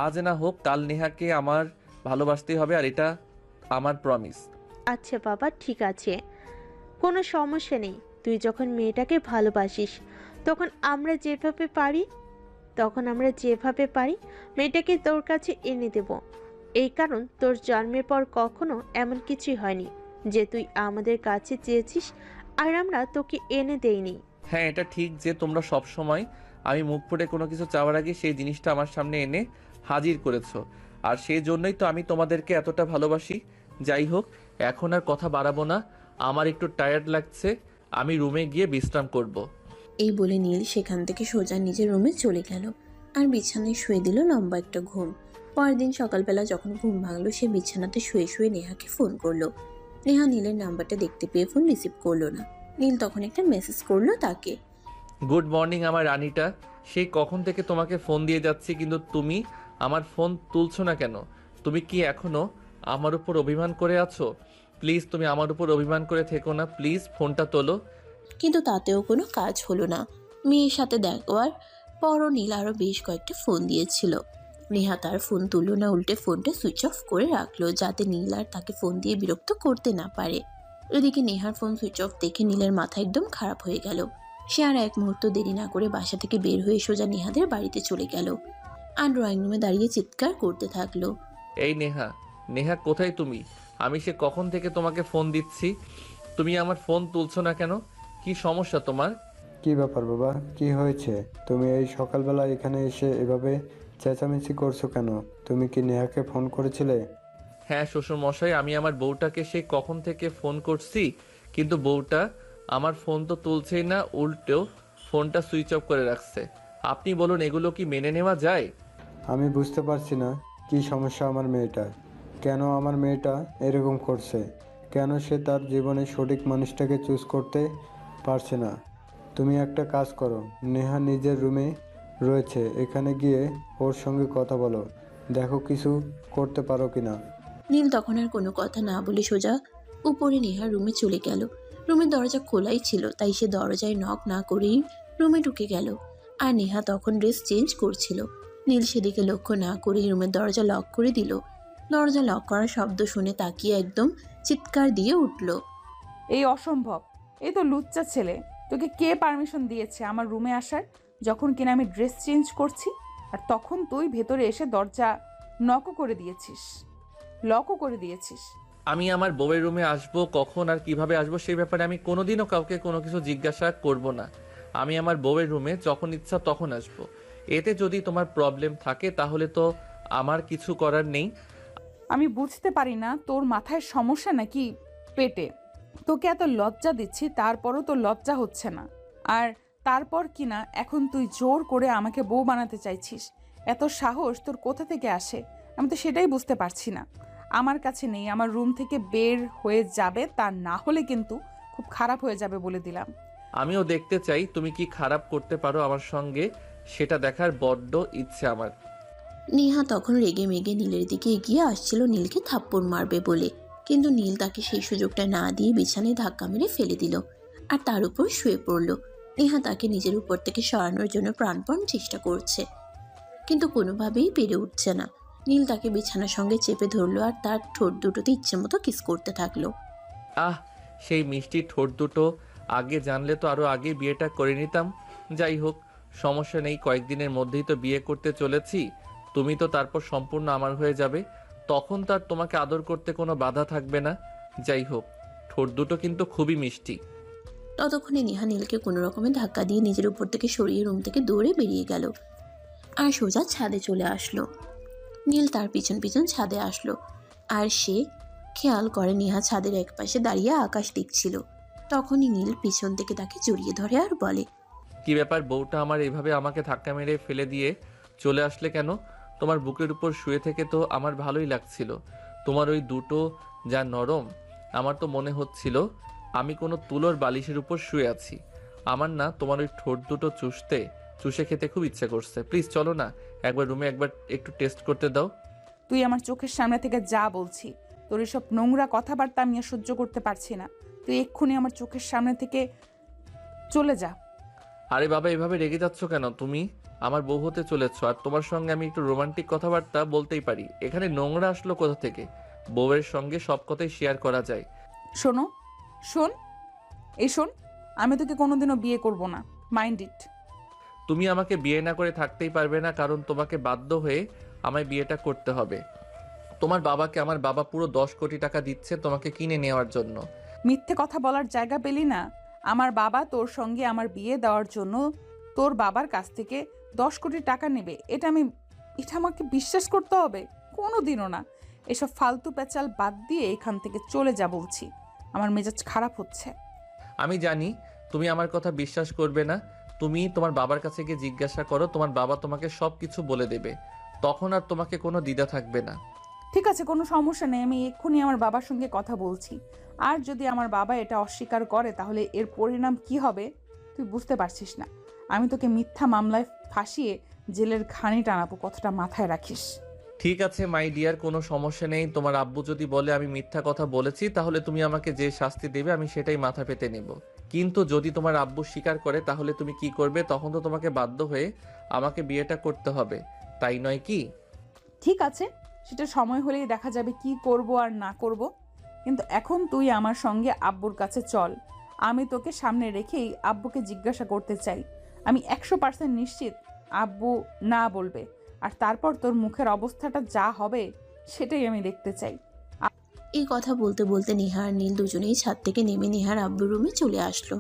আজ না হোক কাল নেহাকে আমার ভালোবাসতেই হবে, আর এটা আমার প্রমিস। আচ্ছা বাবা, ঠিক আছে, কোনো সমস্যা নেই। তুই যখন মেয়েটাকে ভালোবাসিস, তখন আমরা যেভাবে পারি মেয়েটাকে তোর কাছে এনে দেব। এই কারণ তোর জন্মের পর কখনো এমন কিছুই হয়নি যে তুই আমাদের কাছে চেয়েছিস আর আমরা তোকে এনে দেইনি। হ্যাঁ, এটা ঠিক যে তোমরা সব সময় আমি মুখ ফুটে কোনো কিছু চাওয়ার আগে সেই জিনিসটা আমার সামনে এনে হাজির করেছো, আর সেই জন্যই তো আমি তোমাদেরকে এতটা ভালোবাসি। যাই হোক, এখন আর কথা বাড়াবো না, আমার একটু টায়ার্ড লাগছে, আমি রুমে গিয়ে বিশ্রাম করব। এই বলে নীল সেখান থেকে সোজা নিজের রুমে চলে গেল আর বিছানায় শুয়ে দিল লম্বা একটা ঘুম। পরের দিন সকালবেলা যখন ঘুম ভাঙলো, সে বিছানাতে শুয়ে শুয়ে নেহাকে ফোন করলো। নেহা নীলের নাম্বারটা দেখতে পেয়ে ফোন রিসিভ করলো না। নীল তখন একটা মেসেজ করলো তাকে। গুড মর্নিং আমার রানীটা, সেই কখন থেকে তোমাকে ফোন দিয়ে যাচ্ছি, কিন্তু তুমি আমার ফোন তুলছো না কেন? তুমি কি এখনো আমার উপর অভিমান করে আছো? প্লিজ তুমি আমার উপর অভিমান করে থেকো না, প্লিজ ফোনটা তোলো। কিন্তু তাতেও কোনো কাজ হলো না। মেয়ের সাথে দেখার পরও নীল আরও বেশ কয়েকটা ফোন দিয়েছিল। নেহা তার ফোন তুললো না, উল্টে ফোনটা সুইচ অফ করে রাখলো যাতে নীল আর তাকে ফোন দিয়ে বিরক্ত করতে না পারে। এদিকে নেহার ফোন সুইচ অফ দেখে নীলের মাথা একদম খারাপ হয়ে গেল। সে আর এক মুহূর্ত দেরি না করে বাসা থেকে বের হয়ে সোজা নেহাদের বাড়িতে চলে গেল আর ড্রয়িং রুমে দাঁড়িয়ে চিৎকার করতে থাকলো। এই নেহা, নেহা কোথায় তুমি? আমি সে কখন থেকে তোমাকে ফোন দিচ্ছি, তুমি আমার ফোন তুলছো না কেন? কি সমস্যা তোমার? কি ব্যাপার বাবা, কি হয়েছে? তুমি এই সকালবেলা এখানে এসে এভাবে চেঁচামেচি করছো কেন? তুমি কি নেহাকে ফোন করেছিলে? হ্যাঁ শ্বশুর মশাই, আমি আমার বউটাকে সেই কখন থেকে ফোন করছি, কিন্তু বউটা আমার ফোন তো তুলছেই না, উল্টেও ফোনটা সুইচ অফ করে রাখছে। আপনি বলুন, এগুলো কি মেনে নেওয়া যায়? আমি বুঝতে পারছি না কি সমস্যা আমার মেয়েটার। কেন আমার মেয়েটা এরকম করছে? কেন সে তার জীবনে সঠিক মানুষটাকে চুজ করতে পারছে না? তুমি একটা কাজ করো, নেহা নিজের রুমে রয়েছে, এখানে গিয়ে ওর সঙ্গে কথা বলো, দেখো কিছু করতে পারো কিনা। নীল তখন আর কোনো কথা না বলে সোজা উপরে নেহার রুমে চলে গেল। রুমের দরজা খোলাই ছিল, তাই সে দরজায় নক না করেই রুমে ঢুকে গেল। আর নেহা তখন ড্রেস চেঞ্জ করছিল। নীল সেদিকে লক্ষ্য না করে রুমের দরজা লক করে দিল। দরজা লক করার শব্দ শুনে তাকিয়ে একদম চিৎকার দিয়ে উঠল। এই অসম্ভব, এই তো লুচ্চা ছেলে। তোকে কে পারমিশন দিয়েছে আমার রুমে আসার, যখন কিনা আমি ড্রেস চেঞ্জ করছি? আর তখন তুই ভেতরে এসে দরজা নকও করে দিয়েছিস, লকও করে দিয়েছিস। আমি আমার বউয়ের রুমে আসবো কখন আর কিভাবে আসবো সেই ব্যাপারে আমি কোনোদিনও কাউকে কোনো কিছু জিজ্ঞাসা করব না। আমি আমার বউয়ের রুমে যখন ইচ্ছা তখন আসবো। এতে যদি তোমার প্রবলেম থাকে তাহলে তো আমার কিছু করার নেই। আমি বুঝতে পারি না তোর মাথায় সমস্যা নাকি পেটে। তোকে এত লজ্জা দিচ্ছি, তারপরও তোর লজ্জা হচ্ছে না। আর তারপর কিনা এখন তুই জোর করে আমাকে বউ বানাতে চাইছিস। এত সাহস তোর কোথা থেকে আসে? আমি তো সেটাই বুঝতে পারছি না। আমার কাছে নেই, আমার রুম থেকে বের হয়ে যাবে, তা না হলে কিন্তু খুব খারাপ হয়ে যাবে বলে দিলাম। আমিও দেখতে চাই তুমি কি খারাপ করতে পারো আমার সঙ্গে, সেটা দেখার বড্ড ইচ্ছে আমার। নেহা তখন রেগে মেগে নীলের দিকে এগিয়ে আসছিল নীলকে থাপ্পড় মারবে বলে, কিন্তু নীল তাকে সেই সুযোগটা না দিয়ে বিছানায় ধাক্কা মেরে ফেলে দিল আর তার উপর শুয়ে পড়ল। নেহা তাকে নিজের উপর থেকে সরানোর জন্য প্রাণপণ চেষ্টা করছে, কিন্তু কোনোভাবেই পেরে উঠছে না। নীল তাকে বিছানার সঙ্গে চেপে ধরলো আর তার ঠোঁট দুটোতে ইচ্ছে মতো কিস করতে থাকলো। আহ, সেই মিষ্টি ঠোঁট দুটো আগে জানলে তো আরো আগে বিয়েটা করে নিতাম। যাই হোক, সমস্যা নেই, কয়েকদিনের মধ্যেই তো বিয়ে করতে চলেছি। তুমি তো তারপর সম্পূর্ণ আমার হয়ে যাবে, তখন তার তোমাকে আদর করতে কোনো বাধা থাকবে না। যাই হোক, ঠোঁট দুটো কিন্তু খুবই মিষ্টি। ততক্ষণে নেহা নীলকে কোনো রকমের ধাক্কা দিয়ে নিজের উপর থেকে সরিয়ে রুম থেকে দৌড়ে বেরিয়ে গেল আর সোজা ছাদে চলে আসলো। নীল তার পিছন পিছন ছাদে আসলো আর সে খেয়াল করে নেহা ছাদের একপাশে দাঁড়িয়ে আকাশ দেখছিল। তখনই নীল পিছন থেকে তাকে জড়িয়ে ধরে আর বলে, কি ব্যাপার, বউটা আমার এভাবে আমাকে ধাক্কা মেরে ফেলে দিয়ে চলে আসলে কেন? তোমার বুকের উপর শুয়ে থেকে তো আমার ভালোই লাগছিল। তোমার ওই দুটো যা নরম, আমার তো মনে হচ্ছিল আমি কোনো তুলোর বালিশের উপর শুয়ে আছি। আমার না তোমার ওই ঠোঁট দুটো চুষে খেতে খুব ইচ্ছা করছে। প্লিজ চলো না, একবার রুমে একবার একটু টেস্ট করতে দাও। তুই আমার চোখের সামনে থেকে যা, বলছি। তোর এসব নোংরা কথাবার্তা আমি আর সহ্য করতে পারছি না। তুই এক্ষুনি আমার চোখের সামনে থেকে চলে যা। আরে বাবা, এভাবে রেগে যাচ্ছ কেন? তুমি আমার বউ হতে চলেছ, আর তোমার সঙ্গে আমি একটু রোমান্টিক কথাবার্তা বলতেই পারি। এখানে নোংরা আসলো কোথা থেকে? বউয়ের সঙ্গে সব কথাই শেয়ার করা যায়। শোন, আমি তোকে কোনোদিনও বিয়ে করব না, মাইন্ড ইট। তুমি আমাকে বিয়ে না করে থাকতেই পারবে না, কারণ তোমাকে বাধ্য হয়ে আমায় বিয়েটা করতে হবে। তোমার বাবাকে আমার বাবা পুরো 10 কোটি টাকা দিচ্ছে তোমাকে কিনে নেওয়ার জন্য। মিথ্যে কথা বলার জায়গা পেলি না? আমার বাবা তোর সঙ্গে আমার বিয়ে দেওয়ার জন্য তোর বাবার কাছ থেকে 10 কোটি টাকা নেবে? এটা আমাকে বিশ্বাস করতে হবে? কোনোদিনও না। এসব ফালতু পেঁচাল বাদ দিয়ে এখান থেকে চলে যা বলছি। আমার মেজাজ খারাপ হচ্ছে। আমি জানি তুমি আমার কথা বিশ্বাস করবে না। তুমি তোমার বাবার কাছে গিয়ে জিজ্ঞাসা করো, তোমার বাবা তোমাকে সব কিছু বলে দেবে। তখন আর তোমাকে কোনো দ্বিধা থাকবে না। ঠিক আছে, কোনো সমস্যা নেই, আমি এক্ষুনি আমার বাবার সঙ্গে কথা বলছি। আর যদি আমার বাবা এটা অস্বীকার করে তাহলে এর পরিণাম কি হবে তুই বুঝতে পারছিস না। আমি তোকে মিথ্যা মামলায় ফাঁসিয়ে জেলের ঘানি টানাবো, কথাটা মাথায় রাখিস। ঠিক আছে মাই ডিয়ার, কোনো সমস্যা নেই। তোমার আব্বু যদি বলে আমি মিথ্যা কথা বলেছি, তাহলে তুমি আমাকে যে শাস্তি দেবে আমি সেটাই মাথা পেতে নেব। কিন্তু যদি তোমার আব্বু স্বীকার করে, তাহলে তুমি কি করবে? তখন তো তোমাকে বাধ্য হয়ে আমাকে বিয়েটা করতে হবে, তাই নয় কি? ঠিক আছে, সেটা সময় হলেই দেখা যাবে কি করব আর না করব। কিন্তু এখন তুই আমার সঙ্গে আব্বুর কাছে চল। আমি তোকে সামনে রেখেই আব্বুকে জিজ্ঞাসা করতে চাই। আমি 100% নিশ্চিত আব্বু না বলবে, আর তারপর তোর মুখের অবস্থাটা যা হবে সেটাই আমি দেখতে চাই। এই কথা বলতে বলতে নেহা আর নীল দুজনেই ছাদ থেকে নেমে নেহার আব্বুর রুমে চলে আসলো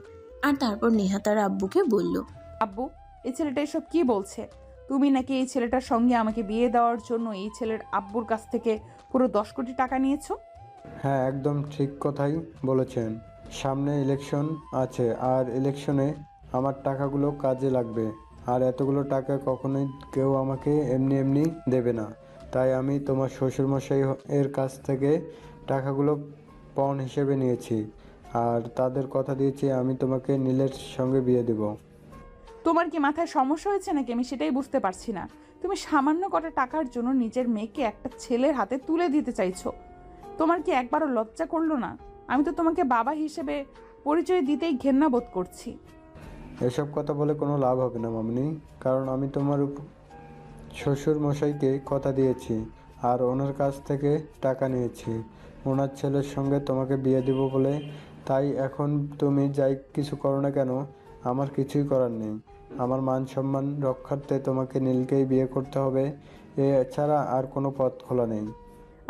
আর তারপর নেহা তার আব্বুকে বলল, আব্বু, এই ছেলেটা এসব কি বলছে? তুমি নাকি এই ছেলেটার সঙ্গে আমাকে বিয়ে দেওয়ার জন্য এই ছেলের আব্বুর কাছ থেকে পুরো 10 কোটি টাকা নিয়েছো? হ্যাঁ, একদম ঠিক কথাই বলেছেন। সামনে ইলেকশন আছে, আর ইলেকশনে আমার টাকাগুলো কাজে লাগবে। আর এতগুলো টাকা কখনোই কেউ আমাকে এমনি এমনি দেবে না। তাই আমি তোমার শ্বশুরমশাই এর কাছ থেকে টাকাগুলো পণ হিসেবে নিয়েছি, আর তাদের কথা দিয়েছি আমি তোমাকে নীলের সঙ্গে বিয়ে দেব। তোমার কি মাথায় সমস্যা হয়েছে নাকি? আমি সেটাই বুঝতে পারছি না। তুমি সামান্য কটা টাকার জন্য নিজের মেয়েকে একটা ছেলের হাতে তুলে দিতে চাইছো। তোমার কি একবারও লজ্জা করলো না? আমি তো তোমাকে বাবা হিসেবে পরিচয় দিতেই ঘেন্না বোধ করছি। এসব কথা বলে কোনো লাভ হবে না মামনি, কারণ আমি তোমার শ্বশুর মশাইকে কথা দিয়েছি আর ওনার কাছ থেকে টাকা নিয়েছি ওনার ছেলের সঙ্গে তোমাকে বিয়ে দেব বলে। তাই এখন তুমি যাই কিছু করো না কেন, আমার কিছুই করার নেই। আমার মান সম্মান রক্ষার্থে তোমাকে নীলকেই বিয়ে করতে হবে, এছাড়া আর কোনো পথ খোলা নেই।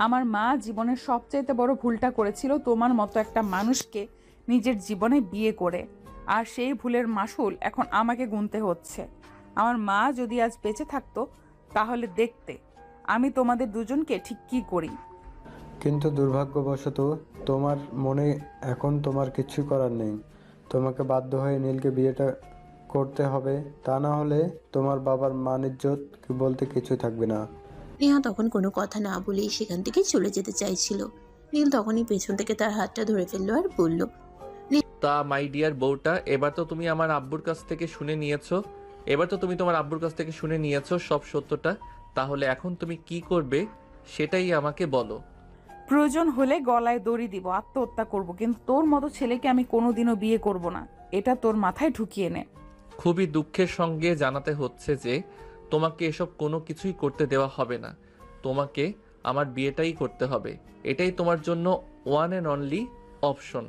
আমার মা জীবনের সবচাইতে বড় ভুলটা করেছিল তোমার মতো একটা মানুষকে নিজের জীবনে বিয়ে করে, আর সেই ভুলের মাসুল এখন আমাকে গুনতে হচ্ছে। আমার মা যদি আজ বেঁচে থাকতো তাহলে দেখতে আমি তোমাদের দুজনকে ঠিক কী করি। কিন্তু দুর্ভাগ্যবশত তোমার মনে এখন তোমার কিছু করার নেই। তোমাকে বাধ্য হয়ে নীলকে বিয়েটা করতে হবে, তা না হলে তোমার বাবার মান ইজ্জত বলতে কিছু থাকবে না। নেহা তখন কোনো কথা না বলেই সেখান থেকে চলে যেতে চাইছিল। নীল তখনই পেছন থেকে তার হাতটা ধরে ফেললো আর বলল, তা মাই ডিয়ার বউটা, এবার তো তুমি আমার আব্বুর কাছ থেকে শুনে নিয়েছো, তোমার আব্বুর কাছ থেকে শুনে নিয়েছো সব সত্যটা। তাহলে এখন তুমি কি করবে সেটাই আমাকে বলো। প্রয়োজন হলে গলায় দড়ি দিব, আত্মহত্যা করব, কিন্তু তোর মতো ছেলেকে আমি কোনোদিনও বিয়ে করব না। এটা তোর মাথায় ঢুকিয়ে নে। খুবই দুঃখের সঙ্গে জানাতে হচ্ছে যে তোমাকে এসব কোনো কিছুই করতে দেওয়া হবে না। তোমাকে আমার বিয়েটাই করতে হবে। এটাই তোমার জন্য ওয়ান অ্যান্ড অনলি অপশন।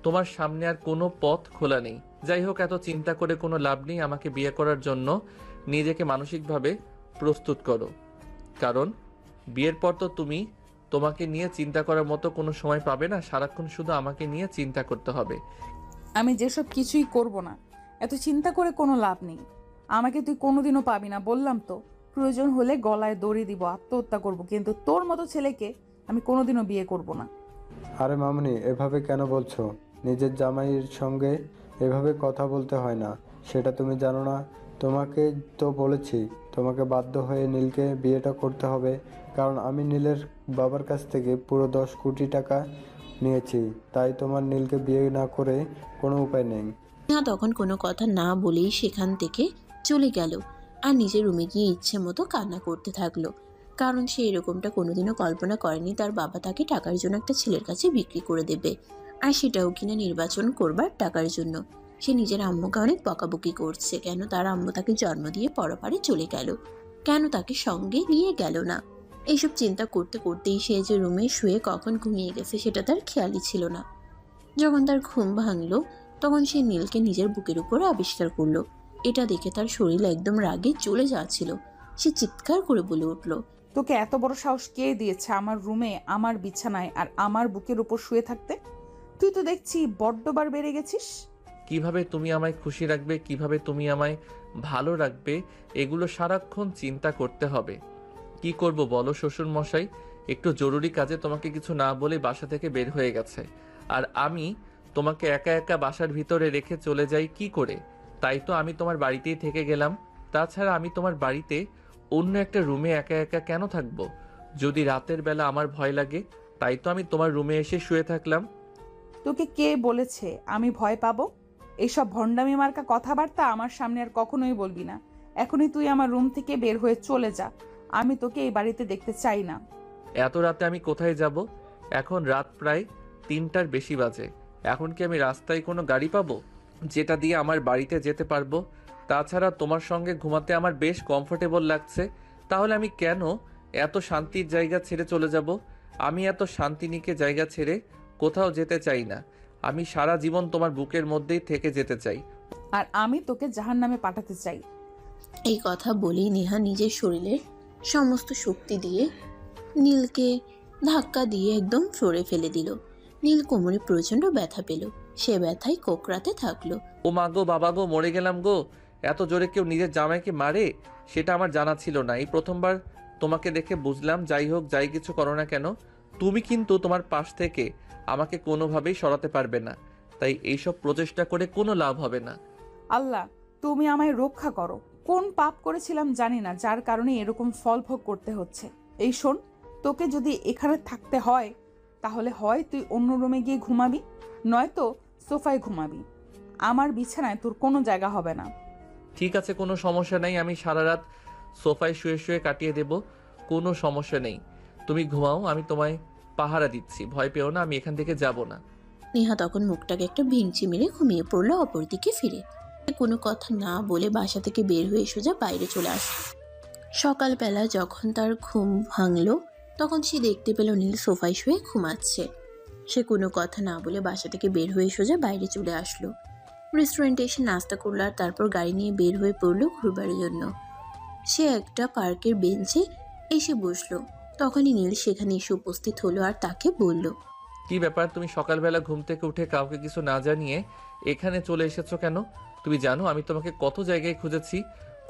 তোমার সামনে আর কোনো পথ খোলা নেই। যাই হোক, এত চিন্তা করে কোনো লাভ নেই। আমাকে বিয়ে করার জন্য নিজেকে মানসিকভাবে প্রস্তুত করো, কারণ বিয়ের পর তো তুমি তোমাকে নিয়ে চিন্তা করার মতো কোনো সময় পাবে না। সারাক্ষণ শুধু আমাকে নিয়ে চিন্তা করতে হবে। আমি যেসব কিছুই করব না, এত চিন্তা করে কোনো লাভ নেই। আমাকে তুই কোনোদিনও পাবি না, বললাম তো। প্রয়োজন হলে গলায় দড়ি দিব, আত্মহত্যা করব, কিন্তু তোর মতো ছেলেকে আমি কোনোদিনও বিয়ে করব না। আরে মামুনি, এভাবে কেন বলছো? নিজের জামাইয়ের সঙ্গে এভাবে কথা বলতে হয় না, সেটা তুমি জানো না? তোমাকে তো বলেছি তোমাকে বাধ্য হয়ে নীলকে বিয়েটা করতে হবে, কারণ আমি নীলের বাবার কাছ থেকে পুরো 10 কোটি টাকা নিয়েছি। তাই তোমার নীলকে বিয়ে না করে কোনো উপায় নেই। নেহা তখন কোনো কথা না বলেই সেখান থেকে চলে গেল আর নিজের রুমে গিয়ে ইচ্ছে মতো কান্না করতে থাকলো। কারণ সে এরকমটা কোনোদিনও কল্পনা করেনি তার বাবা তাকে টাকার জন্য একটা ছেলের কাছে বিক্রি করে দেবে, আর সেটাও কিনা নির্বাচন করবার টাকার জন্য। সে নিজের আম্মুকে অনেক বকাবকি করছে, কেন তার আম্মু তাকে জন্ম দিয়ে পরপারে চলে গেল, কেন তাকে সঙ্গে নিয়ে গেল না। এইসব চিন্তা করতে করতেই সে যে রুমে শুয়ে কখন ঘুমিয়ে গেছে সেটা তার খেয়ালই ছিল না। যখন তার ঘুম ভাঙলো তখন সে নীলকে নিজের বুকের উপর আবিষ্কার করলো। এটা দেখে তার শরীর একদম রাগে জ্বলে যাচ্ছিল। সে চিৎকার করে বলে উঠল, তোকে এত বড় সাহস কে দিয়েছে আমার রুমে, আমার বিছানায় আর আমার বুকের উপর শুয়ে থাকতে? তুই তো দেখছি বড্ডবার বেড়ে গেছিস। কিভাবে তুমি আমায় খুশি রাখবে, কিভাবে তুমি আমায় ভালো রাখবে, এগুলো সারাক্ষণ চিন্তা করতে হবে। কি করব বলো শ্বশুর মশাই? একটু জরুরি কাজে তোমাকে কিছু না বলে বাসা থেকে বের হয়ে গেছে, আর আমি তোমাকে একা একা বাসার ভিতরে রেখে চলে যাই কি করে? তাই তো আমি তোমার বাড়িতেই থেকে গেলাম। তাছাড়া আমি তোমার বাড়িতে অন্য একটা রুমে একা একা কেন থাকবো? যদি রাতের বেলা আমার ভয় লাগে, তাই তো আমি তোমার রুমে এসে শুয়ে থাকলাম। তোকে কে বলেছে আমি ভয় পাবো? এইসব ভণ্ডামি মার্কা কথাবার্তা আমার সামনে আর কখনোই বলবি না। এখনই তুই আমার রুম থেকে বের হয়ে চলে যা। আমি তোকে এই বাড়িতে দেখতে চাই না। এত রাতে আমি কোথায় যাব? এখন রাত প্রায় 3টার বেশি বাজে। এখন কি আমি রাস্তায় কোনো গাড়ি পাবো যেটা দিয়ে আমার বাড়িতে যেতে পারবো? তাছাড়া তোমার সঙ্গে ঘুমাতে আমার বেশ কমফোর্টেবল লাগছে। তাহলে আমি কেন এত শান্তির জায়গা ছেড়ে চলে যাব? আমি এত শান্তিনিকে জায়গা ছেড়ে কোথাও যেতে চাই না। আমি সারা জীবন তোমার বুকের মধ্যেই থেকে যেতে চাই। আর আমি তোকে জাহান্নামে পাঠাতে চাই। এই কথা বলেই নেহা নিজের শরীরের সমস্ত শক্তি দিয়ে নীলকে ধাক্কা দিয়ে একদম ফ্লোরে ফেলে দিল। নীল কোমরে প্রচণ্ড ব্যথা পেল, সে ব্যথায় কোকড়াতে থাকলো। ও মা গো, বাবা গো, মরে গেলাম গো! এত জোরে কেউ নিজের জামাইকে মারে সেটা আমার জানা ছিল না। এই প্রথমবার তোমাকে দেখে বুঝলাম। যাই হোক, যাই কিছু করো না কেন, তুমি কিন্তু তোমার পাশ থেকে আমাকে কোনোভাবেই সরাতে পারবে না। তাই এইসব প্রচেষ্টা করে কোনো লাভ হবে না। আল্লাহ, তুমি আমায় রক্ষা করো। কোন পাপ করেছিলাম জানি না, যার কারণে এরকম ফল ভোগ করতে হচ্ছে। এই শোন, তোকে যদি এখানে থাকতে হয় তাহলে হয় তুই অন্য রুমে গিয়ে ঘুমাবি, নয়তো সোফায় ঘুমাবি। আমার বিছানায় তোর কোনো জায়গা হবে না। ঠিক আছে, কোনো সমস্যা নেই। আমি সারা রাত সোফায় শুয়ে শুয়ে কাটিয়ে দেব, কোনো সমস্যা নেই। তুমি ঘুমাও, আমি তোমায় পাহারা দিচ্ছি। ভয় পেও না, আমি এখান থেকে যাব না। নেহা তখন মুখটাকে একটা ভিঞ্চি মেরে ঘুমিয়ে পড়লো অপর দিকে ফিরে। কোনো কথা না বলে বাসা থেকে বের হয়ে সোজা বাইরে চলে আসলো। সকালবেলা যখন তার ঘুম ভাঙলো তখন সে দেখতে পেল নীল সোফায় শুয়ে ঘুমাচ্ছে। সে কোনো কথা না বলে বাসা থেকে বের হয়ে সোজা বাইরে চলে আসলো। রেস্টুরেন্টে এসে নাস্তা করলো আর তারপর গাড়ি নিয়ে বের হয়ে পড়লো ঘুরবার জন্য। সে একটা পার্কের বেঞ্চে এসে বসলো। তখনই নীল সেখানে এসে উপস্থিত হলো আর তাকে বলল, কি ব্যাপার, তুমি সকালবেলা ঘুম থেকে উঠে কাউকে কিছু না জানিয়ে এখানে চলে এসেছো কেন? তুমি জানো আমি তোমাকে কত জায়গায় খুঁজেছি,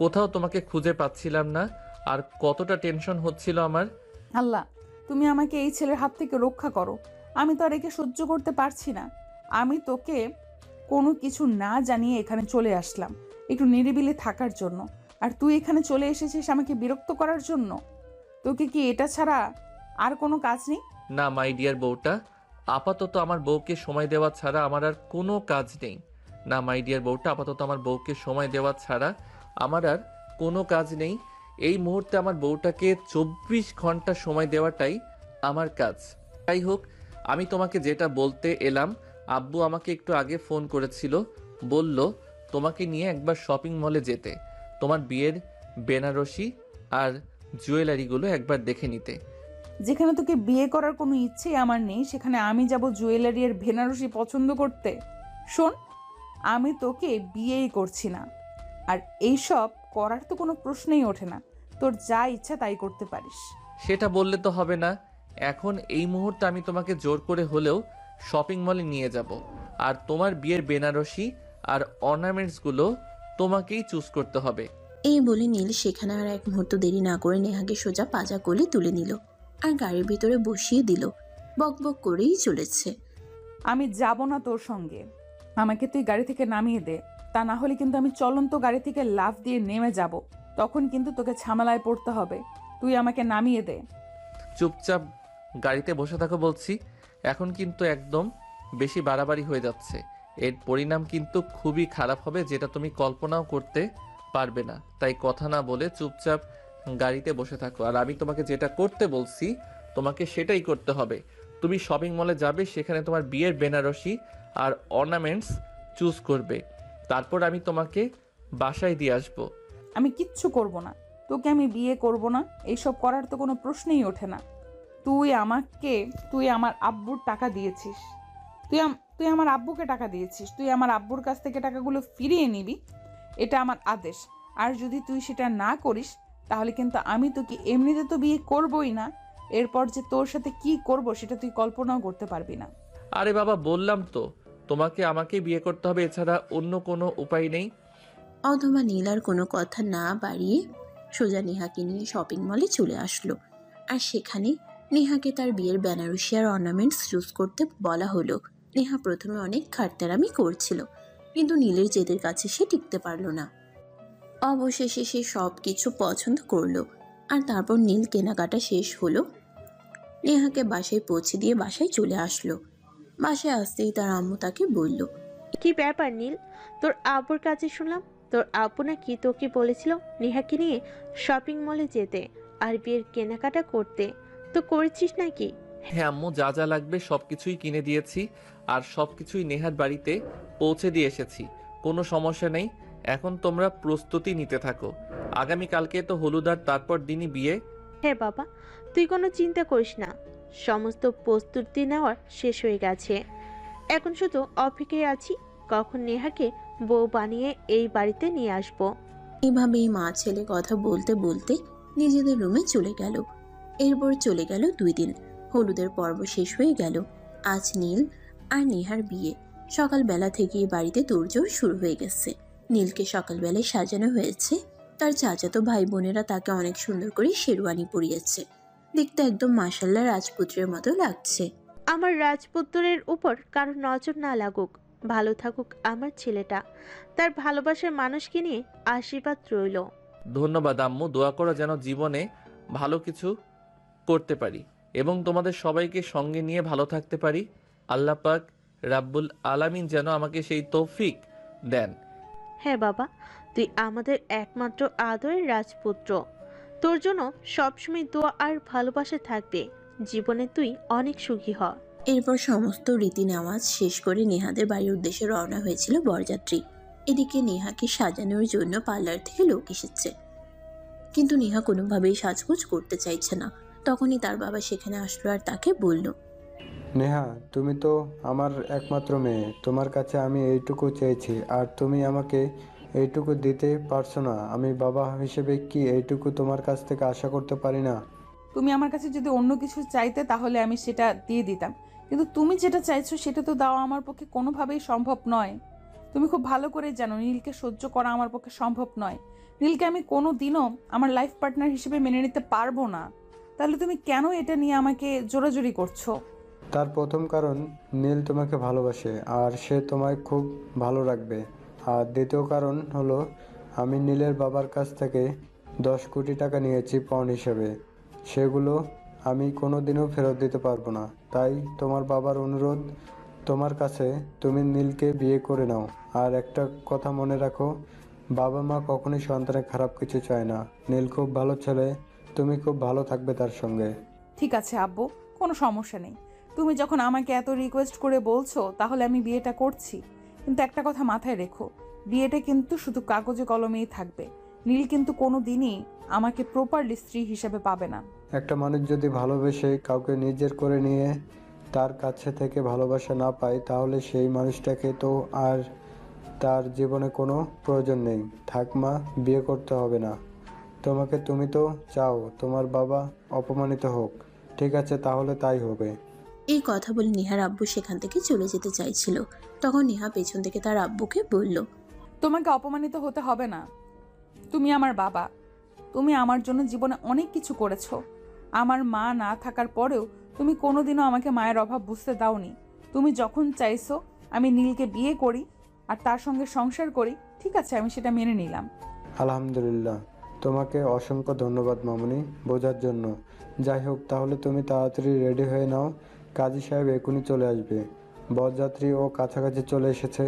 কোথাও তোমাকে খুঁজে পাচ্ছিলাম না, আর কতটা টেনশন হচ্ছিল আমার। আল্লাহ, তুমি আমাকে এই ছেলের হাত থেকে রক্ষা করো। আমি তো আর একে সহ্য করতে পারছি না। আমি তোকে কোনো কিছু না জানিয়ে এখানে চলে আসলাম। একটু নিরিবিলি থাকার জন্য। আর তুই এখানে চলে এসেছিস আমাকে বিরক্ত করার জন্য। তোকে কি এটা ছাড়া আর কোনো কাজ নেই? না মাই ডিয়ার বউটা, আপাতত আমার বউকে সময় দেওয়া ছাড়া আমার আর কোনো কাজ নেই। না মাই ডিয়ার বউটা, আপাতত আমার বউকে সময় দেওয়া ছাড়া আমার আর কোনো কাজ নেই। এই মুহূর্তে আমার বউটাকে 24 ঘন্টা সময় দেওয়াটাই আমার কাজ। যাই হোক, আমি তোমাকে যেটা বলতে এলাম, আব্বু আমাকে একটু আগে ফোন করেছিল, বলল তোমাকে নিয়ে একবার শপিং মলে যেতে, তোমার বিয়ের বেনারসি আর জুয়েলারিগুলো একবার দেখে নিতে। যেখানে তোকে বিয়ে করার কোনো ইচ্ছেই আমার নেই, সেখানে আমি যাব জুয়েলারি আর বেনারসি পছন্দ করতে? শোন, আমি তোকে বিয়েই করছি না, আর এইসব করার তো কোনো প্রশ্নই ওঠে না। তোর যা ইচ্ছা তাই করতে পারিস। সেটা বললে তো হবে না। এখন এই মুহূর্তে আমি তোমাকে জোর করে হলেও শপিং মলে নিয়ে যাব, আর তোমার বিয়ের বেনারসি আর অর্নামেন্টসগুলো তোমাকেই চুজ করতে হবে। এই বলে নীল সেখানে আর এক মুহূর্ত দেরি না করে নেহাকে সোজা পাজা কোলে তুলে নিল আর গাড়ির ভিতরে বসিয়ে দিল। বকবক করেই চলেছে। আমি যাব না তোর সঙ্গে, আমাকে তুই গাড়ি থেকে নামিয়ে দে, তা না হলে কিন্তু আমি চলন্ত গাড়ি থেকে লাফ দিয়ে নেমে যাব। তখন কিন্তু তোকে ঝামেলায় পড়তে হবে। তুই আমাকে নামিয়ে দে। চুপচাপ গাড়িতে বসে থাকো বলছি। এখন কিন্তু একদম বেশি বাড়াবাড়ি হয়ে যাচ্ছে। এর পরিণাম কিন্তু খুবই খারাপ হবে, যেটা তুমি কল্পনাও করতে পারবে না। তাই কথা না বলে চুপচাপ গাড়িতে বসে থাকো, আর আমি তোমাকে যেটা করতে বলছি তোমাকে সেটাই করতে হবে। তুমি শপিং মলে যাবে, সেখানে তোমার বিয়ের বেনারসি আর অর্নামেন্টস চুজ করবে, তারপর আমি তোমাকে বাসায় দিয়ে আসবো। আমি কিচ্ছু করব না, তোকে আমি বিয়ে করব না, এইসব করার তো কোনো প্রশ্নই ওঠে না। তুই আমার আব্বুর টাকা দিয়েছিস, তুই আমার আব্বুকে টাকা দিয়েছিস, তুই আমার আব্বুর কাছ থেকে টাকাগুলো ফিরিয়ে নিবি, এটা আমার আদেশ। আর যদি তুই সেটা না করিস তাহলে কিন্তু আমি তোকে এমনিতে তো বিয়ে করবই না, এরপর যে তোর সাথে কি করব সেটা তুই কল্পনাও করতে পারবি না। আরে বাবা, বললাম তো তোমাকে আমাকে বিয়ে করতে হবে, এছাড়া অন্য কোনো উপায় নেই। অধমা নীল আর কোনো কথা না বাড়িয়ে সোজা নেহাকে নিয়ে শপিং মলে চলে আসলো। আর সেখানে নেহাকে তার বিয়ের বেনারসি আর অর্নামেন্টস চুজ করতে বলা হলো। নেহা প্রথমে অনেক খাটতারামি করছিল, কিন্তু নীলের জেদের কাছে সে টিকতে পারলো না। অবশেষে সে সব কিছু পছন্দ করলো। আর তারপর নীল কেনাকাটা শেষ হলো, নেহাকে বাসায় পৌঁছে দিয়ে বাসায় চলে আসলো। বাসায় আসতেই তার আম্মু তাকে বলল, কি ব্যাপার নীল, তোর আব্বুর কাছে শুনলাম তোর আব্বু নাকি তোকে বলেছিল নেহাকে নিয়ে শপিং মলে যেতে আর বিয়ের কেনাকাটা করতে, তো করেছিস নাকি? হ্যাঁ আম্মু, যা যা লাগবে সব কিছুই কিনে দিয়েছি, আর সব কিছুই নেহার বাড়িতে পৌঁছে দিয়ে এসেছি। কোনো সমস্যা নেই। এখন তোমরা প্রস্তুতি নিতে থাকো, আগামীকালকে তো হলুদ, আর তারপর দিনই বিয়ে। হ্যাঁ বাবা, তুই কোনো চিন্তা করিস না, সমস্ত প্রস্তুতি নেওয়ার শেষ হয়ে গেছে। এখন শুধু অপেক্ষায় আছি কখন নেহাকে বউ বানিয়ে এই বাড়িতে নিয়ে আসবো। এভাবেই মা ছেলে কথা বলতে বলতে নিজেদের রুমে চলে গেল। এরপর চলে গেল 2 দিন। হলুদের পর্ব শেষ হয়ে গেল। আজ নীল আর নেহার বিয়ে। সকালবেলা থেকেই বাড়িতে তোড়জোড় শুরু হয়ে গেছে। নীলকে সকালবেলায় সাজানো হয়েছে। তার চাচাতো ভাই বোনেরা তাকে অনেক সুন্দর করে শেরওয়ানি পরিয়েছে। দেখতে একদম মাশাআল্লাহ রাজপুত্রের মতো লাগছে। আমার রাজপুত্রের উপর কারো নজর না লাগুক, ভালো থাকুক আমার ছেলেটা, তার ভালোবাসার মানুষকে নিয়ে আশীর্বাদ রইল। ধন্যবাদ আম্মু, দোয়া করো যেন জীবনে ভালো কিছু করতে পারি এবং তোমাদের সবাইকে সঙ্গে নিয়ে ভালো থাকতে পারি। আল্লাহ পাক রাব্বুল আলামিন যেন আমাকে সেই তৌফিক দেন। হ্যাঁ বাবা, তুই আমাদের একমাত্র আদরের রাজপুত্র, তোর জন্য সবসময় দোয়া আর ভালোবাসা থাকবে। জীবনে তুই অনেক সুখী হ। এরপর সমস্ত রীতি নেওয়াজ শেষ করে নেহাদের বাড়ির উদ্দেশ্যে রওনা হয়েছিল বরযাত্রী। এদিকে নেহাকে সাজানোর জন্য পার্লার থেকে লোক এসেছে, কিন্তু নেহা কোনোভাবেই সাজগোজ করতে চাইছে না। তখনই তার বাবা সেখানে আসলো আর তাকে বলল, নেহা, তুমি তো আমার একমাত্র মেয়ে, তোমার কাছে আমি এইটুকু চেয়েছি আর তুমি আমাকে এইটুকু দিতে পারছো না। আমি বাবা হিসেবে কি এইটুকু তোমার কাছ থেকে আশা করতে পারি না? তুমি আমার কাছে যদি অন্য কিছু চাইতে তাহলে আমি সেটা দিয়ে দিতাম, কিন্তু তুমি যেটা চাইছো সেটা তো দেওয়া আমার পক্ষে কোনোভাবেই সম্ভব নয়। তুমি খুব ভালো করে জানো নীলকে সহ্য করা আমার পক্ষে সম্ভব নয়। নীলকে আমি কোনো দিনও আমার লাইফ পার্টনার হিসেবে মেনে নিতে পারবো না। তাহলে তুমি কেন এটা নিয়ে আমাকে জোরাজুরি করছো? তার প্রথম কারণ নীল তোমাকে ভালোবাসে আর সে তোমায় খুব ভালো রাখবে। আর দ্বিতীয় কারণ হলো আমি নীলের বাবার কাছ থেকে 10 কোটি টাকা নিয়েছি পণ হিসেবে। সেগুলো আমি কোনোদিনও ফেরত দিতে পারবো না। তাই তোমার বাবার অনুরোধ তোমার কাছে, তুমি নীলকে বিয়ে করে নাও। আর একটা কথা মনে রাখো, বাবা মা কখনোই সন্তানের খারাপ কিছু চায় না। নীল খুব ভালো ছেলে, তুমি খুব ভালো থাকবে তার সঙ্গে। ঠিক আছে আব্বু, কোনো সমস্যা নেই। তুমি যখন আমাকে এত রিকোয়েস্ট করে বলছো তাহলে আমি বিয়েটা করছি। কিন্তু একটা কথা মাথায় রেখো, বিয়েটা কিন্তু শুধু কাগজে কলমেই থাকবে। নীল কিন্তু কোনো দিনই আমাকে প্রপারলি স্ত্রী হিসেবে পাবে না। একটা মানুষ যদি ভালোবেসে কাউকে নিজের করে নিয়ে তার কাছে থেকে ভালোবাসা না পায়, তাহলে সেই মানুষটাকে তো আর তার জীবনে কোনো প্রয়োজন নেই। থাক মা, বিয়ে করতে হবে না তোমাকে। তুমি তো চাও তোমার বাবা অপমানিত হোক। ঠিক আছে, তাহলে তাই হবে। এই কথা বলে নেহার আব্বু সেখান থেকে চলে যেতে চাইছিল। তখন নেহা পেছন থেকে তার আব্বুকে বলল, তোমাকে অপমানিত হতে হবে না। তুমি আমার বাবা, তুমি আমার জন্য জীবনে অনেক কিছু করেছো। আমার মা না থাকার পরেও তুমি কোনোদিনও আমাকে মায়ের অভাব বুঝতে দাওনি। তুমি যখন চাইছো আমি নীলকে বিয়ে করি আর তার সঙ্গে সংসার করি, ঠিক আছে, আমি সেটা মেনে নিলাম। আলহামদুলিল্লাহ, তোমাকে অসংখ্য ধন্যবাদ মামুনি বোঝার জন্য। যাই হোক, তাহলে তুমি তাড়াতাড়ি রেডি হয়ে নাও। কাজী সাহেব এখনই চলে আসবে। বরযাত্রী ও কাছাকাছি চলে এসেছে।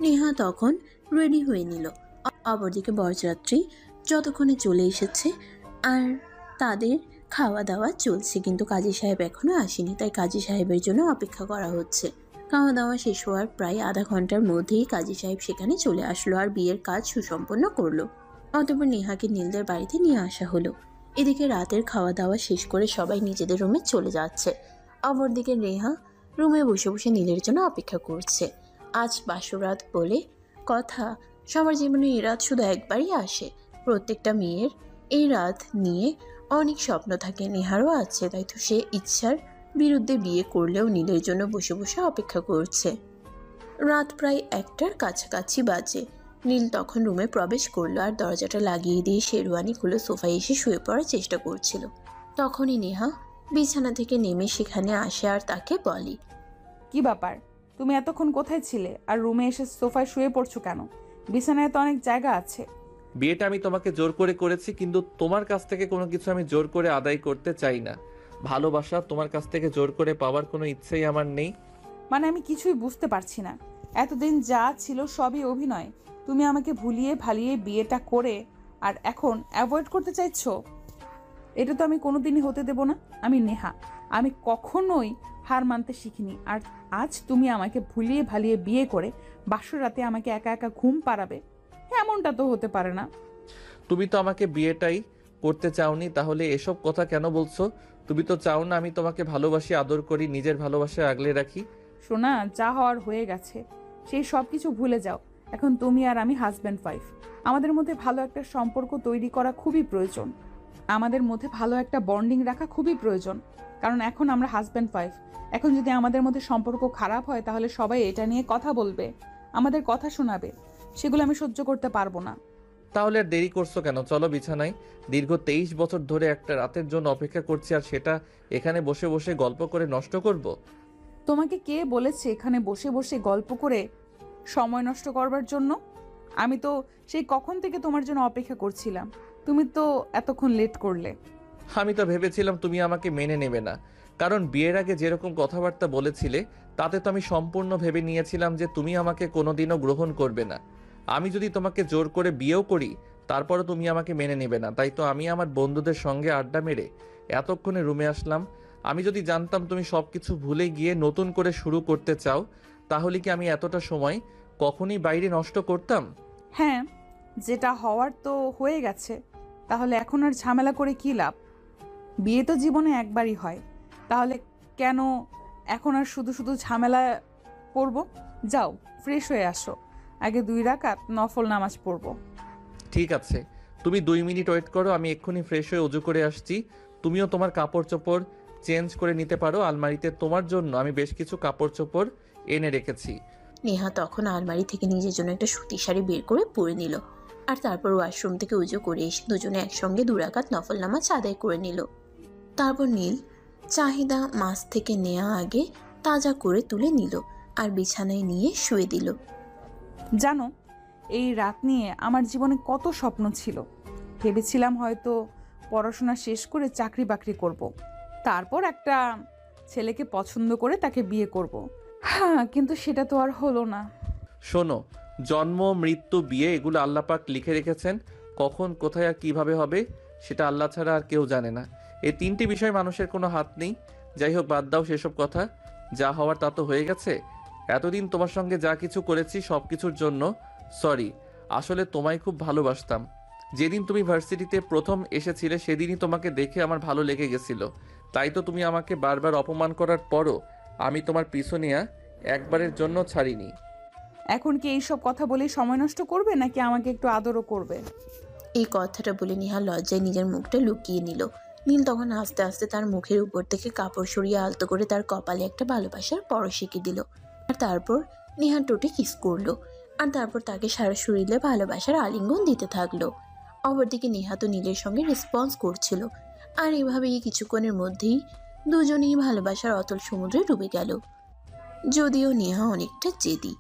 নেহা তখন রেডি হয়ে নিল। অপরদিকে বরযাত্রী যতক্ষণে চলে এসেছে আর তাদের খাওয়া দাওয়া চলছে, কিন্তু কাজী সাহেব এখনো আসেনি। তাই কাজী সাহেবের জন্য অপেক্ষা করা হচ্ছে। খাওয়া দাওয়া শেষ হওয়ার প্রায় আধা ঘন্টার মধ্যেই কাজী সাহেব সেখানে চলে আসলো আর বিয়ের কাজ সুসম্পন্ন করলো। অতঃপর নেহাকে নীলদের বাড়িতে নিয়ে আসা হলো। এদিকে রাতের খাওয়া দাওয়া শেষ করে সবাই নিজেদের রুমে চলে যাচ্ছে। অপরদিকে নেহা রুমে বসে বসে নীলের জন্য অপেক্ষা করছে। আজ বাসরাত বলে কথা, সবার জীবনে এই রাত শুধু একবারই আসে। প্রত্যেকটা মেয়ের এই রাত নিয়ে অনেক স্বপ্ন থাকে, নেহারও আছে। তাই তো সে ইচ্ছার বিরুদ্ধে বিয়ে করলেও নীলের জন্য বসে বসে অপেক্ষা করছে। রাত প্রায় 1টার কাছাকাছি বাজে। নীল তখন রুমে প্রবেশ করলো আর দরজাটা লাগিয়ে দিয়ে শেরওয়ানি খুলে সোফায় এসে শুয়ে পড়ার চেষ্টা করছিল। তখনই নেহা বিছানা থেকে নেমে সেখানে আসে আর তাকে বলে, কি ব্যাপার, তুমি এতক্ষণ কোথায় ছিলে আর রুমে এসে সোফায় শুয়ে পড়ছো কেন? বিছানায় তো অনেক জায়গা আছে। বিয়েটা আমি তোমাকে জোর করে করেছি, কিন্তু তোমার কাছ থেকে কোনো কিছু আমি জোর করে আদায় করতে চাই না। ভালোবাসা তোমার কাছ থেকে জোর করে পাওয়ার কোনো ইচ্ছেই আমার নেই। মানে আমি কিছুই বুঝতে পারছি না। এতদিন যা ছিল সবই অভিনয়। তুমি আমাকে ভুলিয়ে ভালিয়ে বিয়েটা করে আর এখন অ্যাভয়েড করতে চাইছো। এটা তো আমি কোনোদিনই হতে দেব না। আমি নেহা, আমি কখনোই হার মানতে শিখিনি। আর আজ তুমি আমাকে ভুলিয়ে ভালিয়ে বিয়ে করে বাসর রাতে আমাকে একা একা ঘুম পাড়াবে, এমনটা তো হতে পারে না। তুমি তো আমাকে বিয়েটাই করতে চাওনি, তাহলে এসব কথা কেন বলছো? তুমি তো চাও না আমি তোমাকে ভালোবাসি, আদর করি, নিজের ভালোবাসা আগলে রাখি। শোনা, যা হওয়ার হয়ে গেছে, সেই সব কিছু ভুলে যাও। এখন তুমি আর আমি হাজব্যান্ড ওয়াইফ। আমাদের মধ্যে ভালো একটা সম্পর্ক তৈরি করা খুবই প্রয়োজন। আমাদের মধ্যে ভালো একটা বন্ডিং রাখা খুবই প্রয়োজন, কারণ এখন আমরা হাজব্যান্ড ওয়াইফ। এখন যদি আমাদের মধ্যে সম্পর্ক খারাপ হয় তাহলে সবাই এটা নিয়ে কথা বলবে, আমাদের কথা শোনাবে। সেগুলো আমি সহ্য করতে পারবো না। তাহলে আর দেরি করছো কেন? চলো বিছানায়। দীর্ঘ 23 বছর ধরে একটা রাতের জন্য অপেক্ষা করছি, আর সেটা এখানে বসে বসে গল্প করে নষ্ট করব? তোমাকে কে বলেছে এখানে বসে বসে গল্প করে সময় নষ্ট করবার জন্য? আমি তো সেই কখন থেকে তোমার জন্য অপেক্ষা করছিলাম, তুমি তো এতক্ষণ লেট করলে। আমি তো ভেবেছিলাম তুমি আমাকে মেনে নেবে না, কারণ বিয়ের আগে যেরকম কথাবার্তা বলেছিলে তাতে তো আমি সম্পূর্ণ ভেবে নিয়েছিলাম যে তুমি আমাকে কোনোদিনও গ্রহণ করবে না। আমি যদি তোমাকে জোর করে বিয়েও করি তারপরও তুমি আমাকে মেনে নেবে না। তাই তো আমি আমার বন্ধুদের সঙ্গে আড্ডা মেরে এতক্ষণে রুমে আসলাম। আমি যদি জানতাম তুমি সবকিছু ভুলে গিয়ে নতুন করে শুরু করতে চাও, তাহলে কি আমি এতটা সময় কখনই বাইরে নষ্ট করতাম? হ্যাঁ, যেটা হওয়ার তো হয়ে গেছে, তাহলে এখন আর ঝামেলা করে কী লাভ? বিয়ে তো জীবনে একবারই হয়, তাহলে কেন এখন আর শুধু শুধু ঝামেলা করব? যাও, ফ্রেশ হয়ে আসো, আগে 2 রাকাত নফল নামাজ পড়বো। ঠিক আছে, তুমি 2 মিনিট ওয়েট করো, আমি এক্ষুনি ফ্রেশ হয়ে অজু করে আসছি। তুমিও তোমার কাপড় চোপড় চেঞ্জ করে নিতে পারো। আলমারিতে তোমার জন্য আমি বেশ কিছু কাপড় চোপড় এনে রেখেছি। নেহা তখন আলমারি থেকে নিজের জন্য একটা সুতির শাড়ি বের করে পরে নিল আর তারপর ওয়াশরুম থেকে উজু করে এসে দুজনে একসঙ্গে 2 রাকাত নফল নামাজ আদায় করে নিল। তারপর নীল চাহিদা মাছ থেকে নেয়া আগে তাজা করে তুলে নিল আর বিছানায় নিয়ে শুয়ে দিল। জানো, এই রাত নিয়ে আমার জীবনে কত স্বপ্ন ছিল। ভেবেছিলাম হয়তো পড়াশোনা শেষ করে চাকরি বাকরি করব। তারপর একটা ছেলেকে পছন্দ করে তাকে বিয়ে করব। হ্যাঁ, কিন্তু সেটা তো আর হলো না। শোনো, জন্ম, মৃত্যু, বিয়ে এগুলো আল্লাহ পাক লিখে রেখেছেন। কখন, কোথায় আর কিভাবে হবে সেটা আল্লাহ ছাড়া আর কেউ জানে না। এই তিনটি বিষয় মানুষের কোনো হাত নেই। যাই হোক, বাদ দাও সেসব কথা। যা হওয়ার তা তো হয়ে গেছে। এতদিন তোমার সঙ্গে যা কিছু করেছি সব কিছুর জন্য সরি। আসলে তোমায় খুব ভালোবাসতাম। যেদিন তুমি ভার্সিটিতে প্রথম এসেছিলে সেদিনই তোমাকে দেখে আমার ভালো লেগে গেছিল। তাই তো তুমি আমাকে বারবার অপমান করার পরও আমি তোমার পিছু নিয়ে একবারের জন্য ছাড়িনি। এখন কি এইসব কথা বলেই সময় নষ্ট করবে, নাকি আমাকে একটু আদরও করবে? এই কথাটা বলে নেহা লজ্জায় নিজের মুখটা লুকিয়ে নিল। নীল তখন আস্তে আস্তে তার মুখের উপর থেকে কাপড় সরিয়ে আলতো করে তার কপালে একটা ভালোবাসার পরশ এঁকে দিল। আর তারপর নেহার টোটে কিস করলো। আর তারপর তাকে সারা শরীরে ভালোবাসার আলিঙ্গন দিতে থাকলো। অপরদিকে নেহা তো নীলের সঙ্গে রেসপন্স করছিল। আর এভাবেই কিছুক্ষণের মধ্যেই দুজনেই ভালোবাসার অতল সমুদ্রে ডুবে গেল। যদিও নেহা অনেকটা জেদি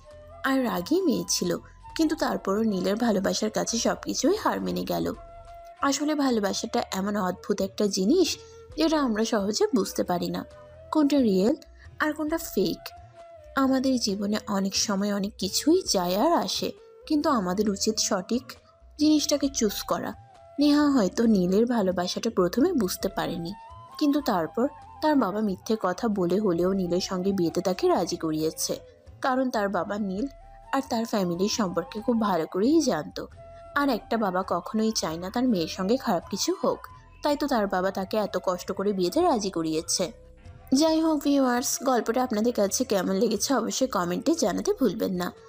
আর রাগী মেয়ে ছিল, কিন্তু তারপরও নীলের ভালোবাসার কাছে সবকিছুই হার মেনে গেল। আসলে ভালোবাসাটা এমন অদ্ভুত একটা জিনিস যেটা আমরা সহজে বুঝতে পারি না কোনটা রিয়েল আর কোনটা ফেক। আমাদের জীবনে অনেক সময় অনেক কিছুই যায় আর আসে, কিন্তু আমাদের উচিত সঠিক জিনিসটাকে চুজ করা। নেহা হয়তো নীলের ভালোবাসাটা প্রথমে বুঝতে পারেনি, কিন্তু তারপর তার বাবা মিথ্যে কথা বলে হলেও নীলের সঙ্গে বিয়েতে তাকে রাজি করিয়েছে। কারণ তার বাবা নীল আর তার ফ্যামিলির সম্পর্কে খুব ভালো করেই জানতো। আর একটা বাবা কখনোই চায় না তার মেয়ের সঙ্গে খারাপ কিছু হোক, তাই তো তার বাবা তাকে এত কষ্ট করে বিয়েতে রাজি করিয়েছে। যাই হোক ভিউয়ার্স, গল্পটা আপনাদের কাছে কেমন লেগেছে অবশ্যই কমেন্টে জানাতে ভুলবেন না।